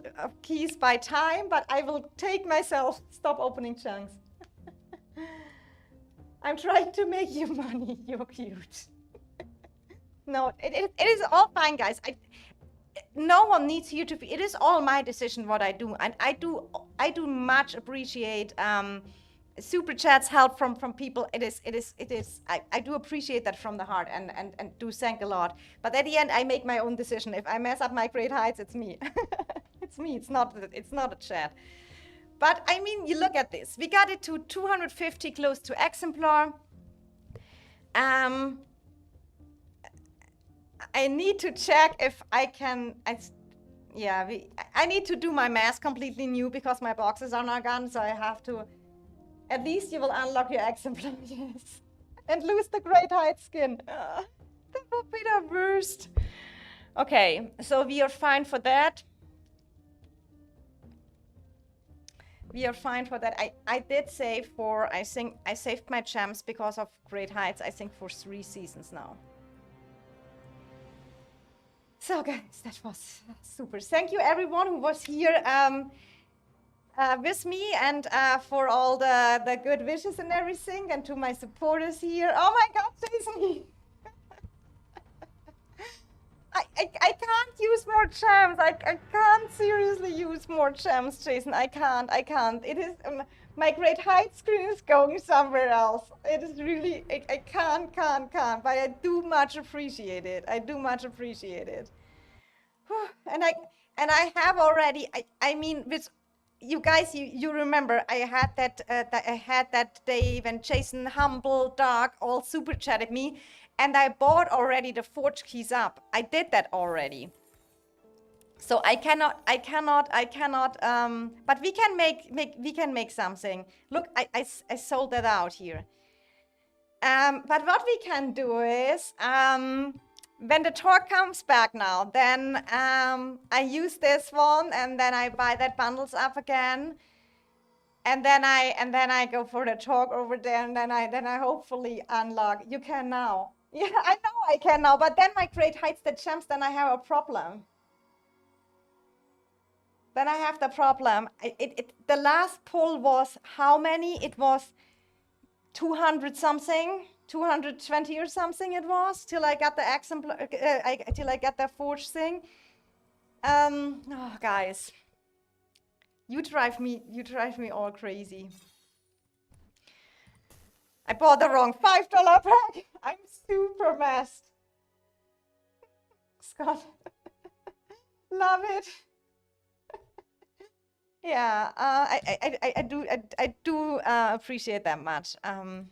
keys by time, but I will take myself. Stop opening chunks. I'm trying to make you money. You're cute. No, it is all fine, guys. No one needs you to be. It is all my decision what I do, and I do much appreciate super chats, help from people. It is. I do appreciate that from the heart, and do thank a lot. But at the end, I make my own decision. If I mess up my great heights, it's me. It's me. It's not a chat. But I mean, you look at this. We got it to 250, close to exemplar. I need to check if I can. I need to do my math completely new because my boxes are not gone. So I have to. At least you will unlock your exemplar, yes, and lose the great height skin. That would be the worst. Okay, so we are fine for that. We are fine for that. I did save for, I think I saved my gems because of great heights, I think for 3 seasons now. So guys, that was super. Thank you everyone who was here with me, and for all the good wishes and everything, and to my supporters here. Oh my god, Jason! I can't use more gems. I can't seriously use more gems, Jason. I can't. It is my great height screen is going somewhere else. It is really I can't. But I do much appreciate it. And I have already. I mean, with you guys, you remember I had that day when Jason, Humble, Dark all super chatted me. And I bought already the forge keys up. I did that already. So I cannot, but we can make something. Look, I sold that out here. But what we can do is, when the torque comes back now, then I use this one, and then I buy that bundles up again, and then I go for the torque over there, and then I hopefully unlock. You can now. Yeah, I know I can now, but then my great heights that jumps, then I have a problem. Then I have the problem. The last pull was how many? It was 200 something, 220 or something it was, till I got the exemplar, till I got the forge thing. Oh, guys, you drive me all crazy. I bought the wrong $5 pack. I'm super messed. Scott, love it. Yeah, I do appreciate that much. I'm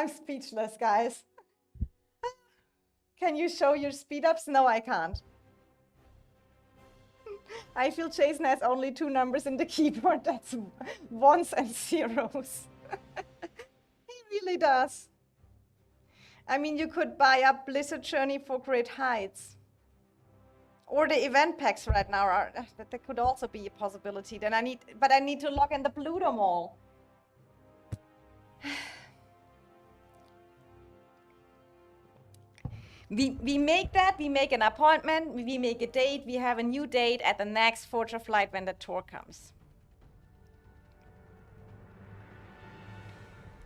speechless, guys. Can you show your speed ups? No, I can't. I feel Jason has only 2 numbers in the keyboard. That's ones and zeros. He really does. I mean, you could buy up Blizzard Journey for Great Heights. Or the event packs right now are that could also be a possibility. Then I need to log in the Pluto Mall. We make that, we make an appointment, we make a date, we have a new date at the next Forge of Light when the tour comes.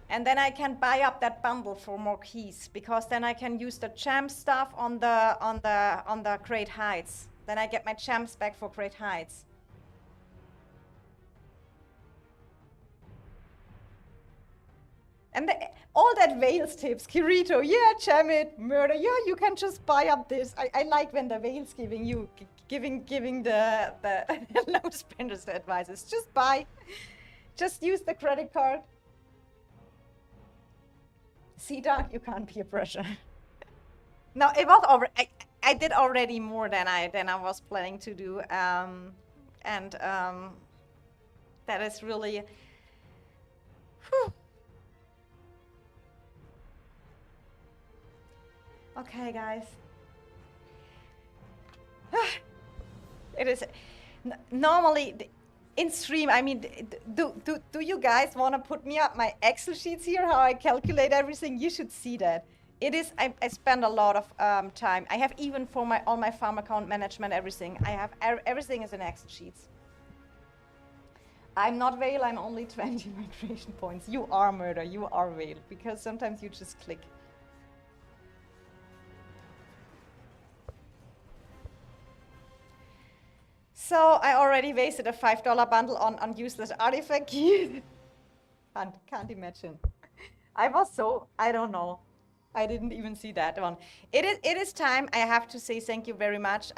And then I can buy up that bundle for more keys, because then I can use the gem stuff on the Great Heights. Then I get my gems back for Great Heights. And all that Wales tips, Kirito, yeah, gem it, murder, yeah, you can just buy up this. I like when the Wales giving the low spenders the advices. Just buy, just use the credit card. See, Doc, you can't be a pressure. No, it was over. I did already more than I was planning to do, and that is really. Whew. Okay, guys. It is normally in stream. I mean, do you guys want to put me up my Excel sheets here? How I calculate everything? You should see that. It is. I spend a lot of time. I have even for all my farm account management, everything. I have everything is in Excel sheets. I'm not Vale. I'm only 20 migration points. You are Murder. You are Vale, because sometimes you just click. So I already wasted a $5 bundle on useless artifact keys. Can't imagine. I don't know. I didn't even see that one. It is time. I have to say thank you very much.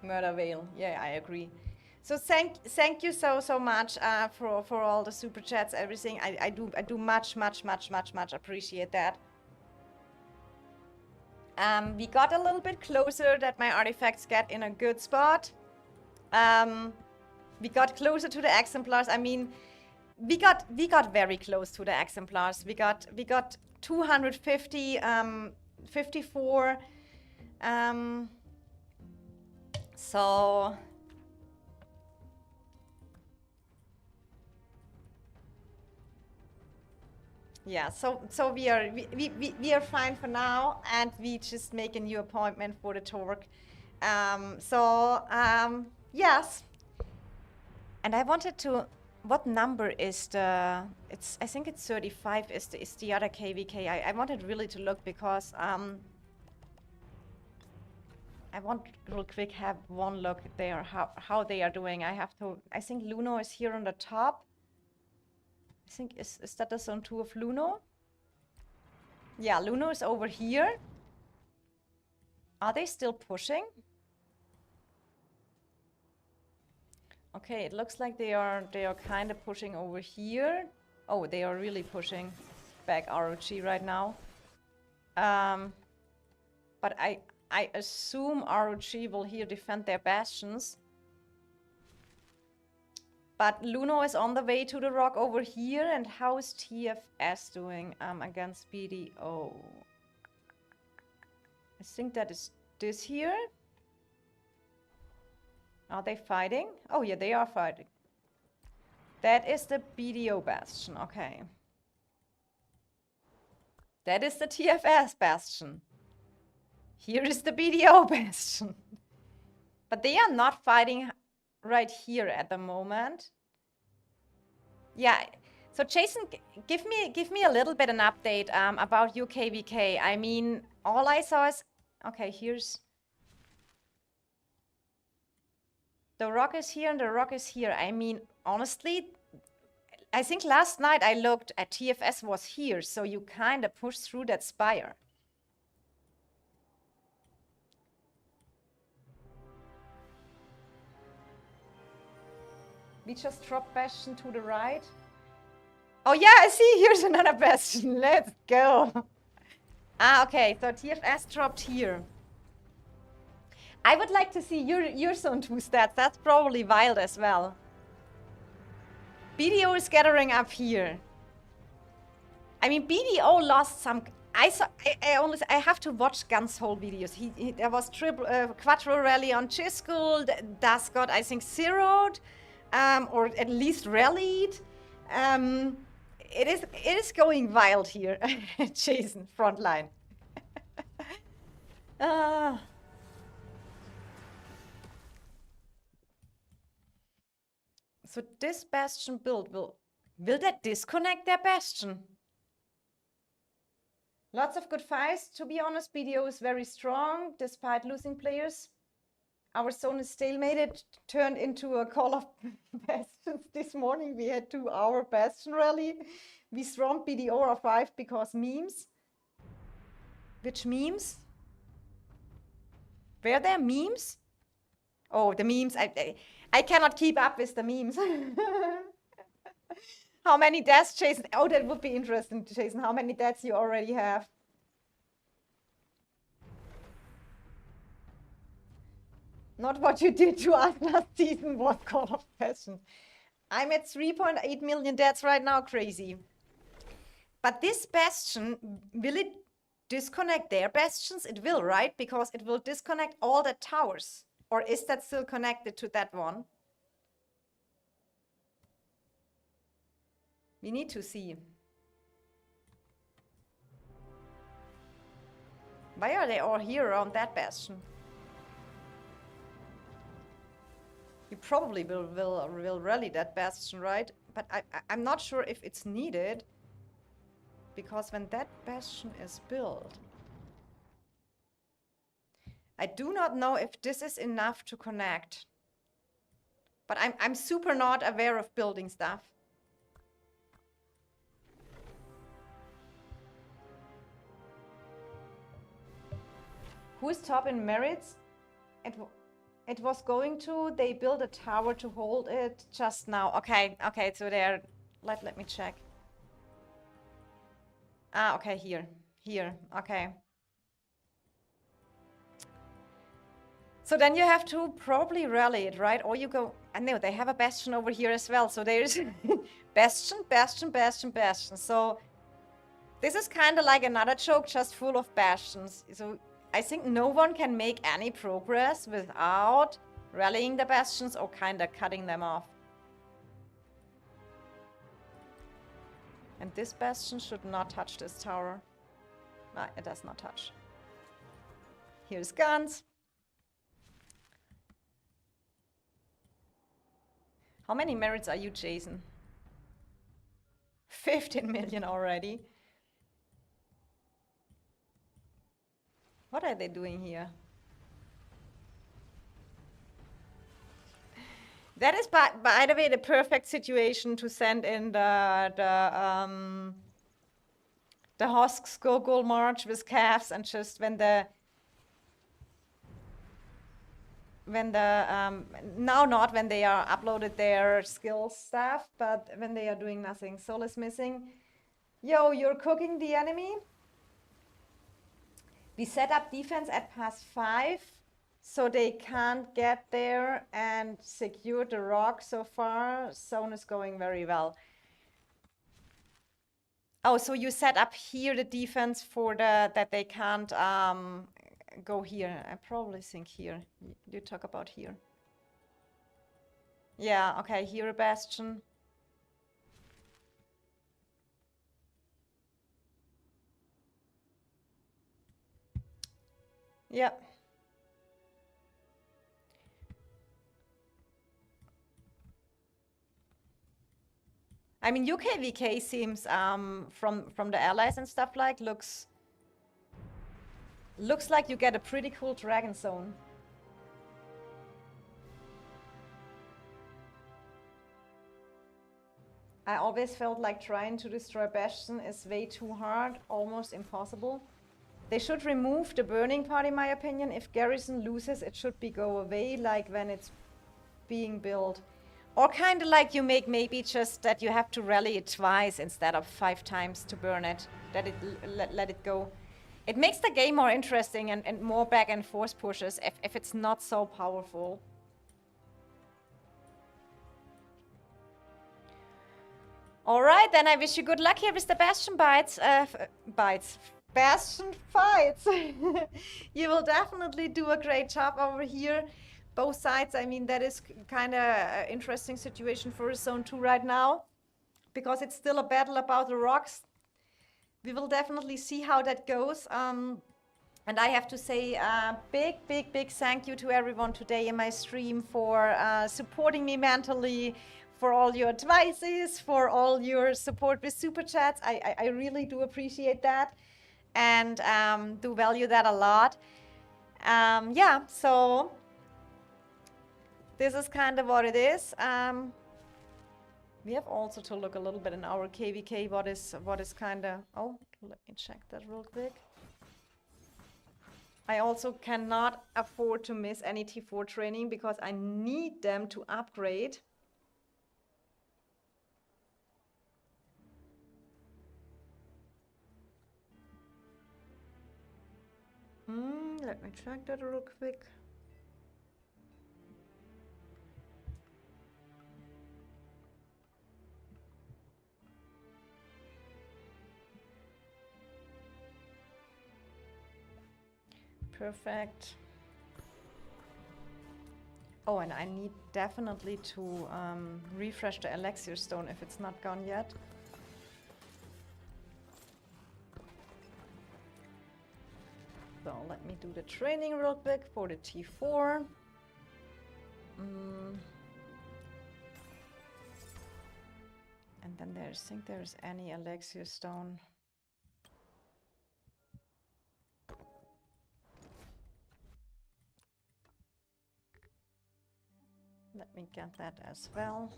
Murder Vale. Yeah, I agree. So thank you so much for all the super chats, everything. I do much appreciate that. We got a little bit closer that my artifacts get in a good spot. We got closer to the exemplars. I mean, we got very close to the exemplars. We got 250, 54. So yeah, so we are fine for now, and we just make a new appointment for the torque. Yes. And I wanted to. What number is the? I think it's 35. Is the other KVK? I wanted really to look, because I want real quick have one look there how they are doing. I think Luno is here on the top. I think is that the zone 2 of Luno? Yeah, Luno is over here. Are they still pushing? Okay, it looks like they are kind of pushing over here. Oh, they are really pushing back ROG right now. But I assume ROG will here defend their bastions. But Luno is on the way to the rock over here. And how is TFS doing against BDO? I think that is this here. Are they fighting? Oh yeah, they are fighting. That is the BDO bastion, okay. That is the TFS bastion. Here is the BDO bastion. But they are not fighting right here at the moment. Yeah, so Jason, give me a little bit an update about UKVK. I mean, all I saw is, okay, here's, the rock is here and the rock is here. I mean, honestly, I think last night I looked at TFS was here, so you kind of push through that spire. We just dropped bastion to the right. Oh yeah, I see, here's another bastion. Let's go. Ah, okay, so TFS dropped here. I would like to see your zone 2 stats. That's probably wild as well. BDO is gathering up here. I mean, BDO lost some. I have to watch Gun's whole videos. There was Quattro rally on Chisgul. Das got, I think, zeroed, or at least rallied. It is going wild here. Jason, frontline. So this bastion build will that disconnect their bastion? Lots of good fights. To be honest, BDO is very strong despite losing players. Our zone is stalemated, turned into a call of bastions. This morning we had 2-hour bastion rally. We swamped BDO R5 because memes. Which memes? Were there memes? Oh, the memes. I cannot keep up with the memes. How many deaths, Jason? Oh, that would be interesting, Jason. How many deaths you already have? Not what you did to us last season was Call of Passion. I'm at 3.8 million deaths right now, crazy. But this bastion, will it disconnect their bastions? It will, right? Because it will disconnect all the towers. Or is that still connected to that one? We need to see. Why are they all here around that bastion? You probably will rally that bastion, right? But I'm not sure if it's needed. Because when that bastion is built, I do not know if this is enough to connect. But I'm super not aware of building stuff. Who is top in merits? It was going to, they built a tower to hold it just now. Okay, so they're, let me check. Ah, okay, here, okay. So then you have to probably rally it, right? Or you go, I know they have a bastion over here as well. So there's bastion. So this is kind of like another choke just full of bastions. So I think no one can make any progress without rallying the bastions or kind of cutting them off. And this bastion should not touch this tower. No, it does not touch. Here's guns. How many merits are you, Jason? 15 million already. What are they doing here? That is, by the way, the perfect situation to send in the Hosks Gogol March with calves, and just when the now not when they are uploaded their skill stuff, but when they are doing nothing. Soul is missing. Yo, you're cooking the enemy. We set up defense at pass 5, So they can't get there and secure the rock so far. Zone is going very well. Oh, so you set up here the defense for that they can't go here. I probably think here. You talk about here. Yeah, okay, here a bastion. Yep. I mean, UKVK seems from the allies and stuff looks like you get a pretty cool dragon zone. I always felt like trying to destroy Bastion is way too hard, almost impossible. They should remove the burning part, in my opinion. If Garrison loses, it should be go away, like when it's being built. Or kind of like you make maybe just that you have to rally it twice instead of 5 times to burn it. Let it go. It makes the game more interesting and more back and forth pushes if it's not so powerful. All right, then I wish you good luck here with the Bastion Bastion fights. You will definitely do a great job over here. Both sides, I mean, that is kind of an interesting situation for Zone 2 right now, because it's still a battle about the rocks. We will definitely see how that goes. And I have to say big thank you to everyone today in my stream for supporting me mentally, for all your advices, for all your support with super chats. I really do appreciate that and do value that a lot. Yeah, so this is kind of what it is. We have also to look a little bit in our KVK what is kind of... Oh, let me check that real quick. I also cannot afford to miss any T4 training because I need them to upgrade. Let me check that real quick. Perfect. Oh, and I need definitely to refresh the Elixir Stone if it's not gone yet. So let me do the training real quick for the T4. And then I think there's any Elixir Stone. Let me get that as well.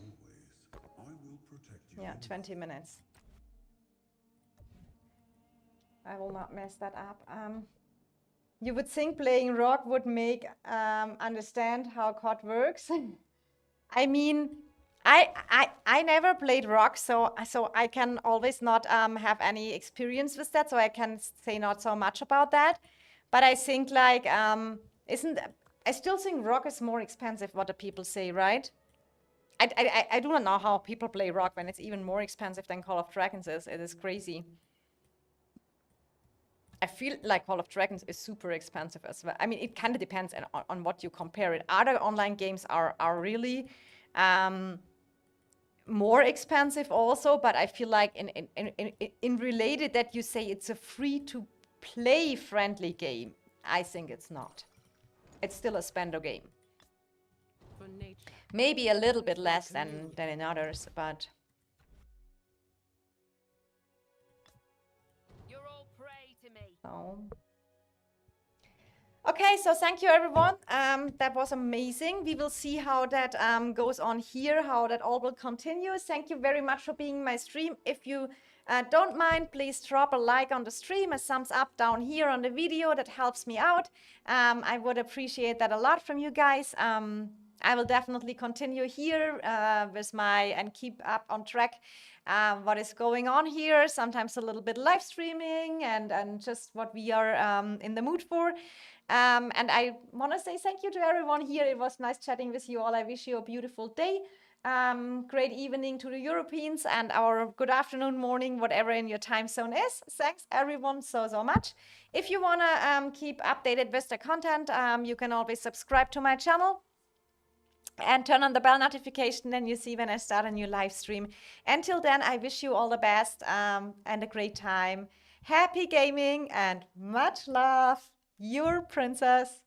Yeah, 20 minutes. I will not mess that up. You would think playing rock would make understand how COD works. I mean, I never played rock, so I can always not have any experience with that, so I can say not so much about that. But I think like I still think rock is more expensive, what the people say, right? I do not know how people play rock when it's even more expensive than Call of Dragons is. It is crazy. I feel like Call of Dragons is super expensive as well. I mean, it kind of depends on what you compare it. Other online games are really more expensive also, but I feel like in related that you say it's a free-to-play friendly game, I think it's not. It's still a spender game. Maybe a little bit less than in others, but... So. Okay, so thank you everyone. That was amazing. We will see how that goes on here, how that all will continue. Thank you very much for being in my stream. If you don't mind, please drop a like on the stream, a thumbs up down here on the video. That helps me out. I would appreciate that a lot from you guys. I will definitely continue here with and keep up on track what is going on here. Sometimes a little bit live streaming and just what we are in the mood for. And I want to say thank you to everyone here. It was nice chatting with you all. I wish you a beautiful day. Great evening to the Europeans and our good afternoon, morning, whatever in your time zone is. Thanks everyone so much. If you want to keep updated with the content, you can always subscribe to my channel and turn on the bell notification, then you see when I start a new live stream. Until then, I wish you all the best and a great time. Happy gaming and much love. Your princess.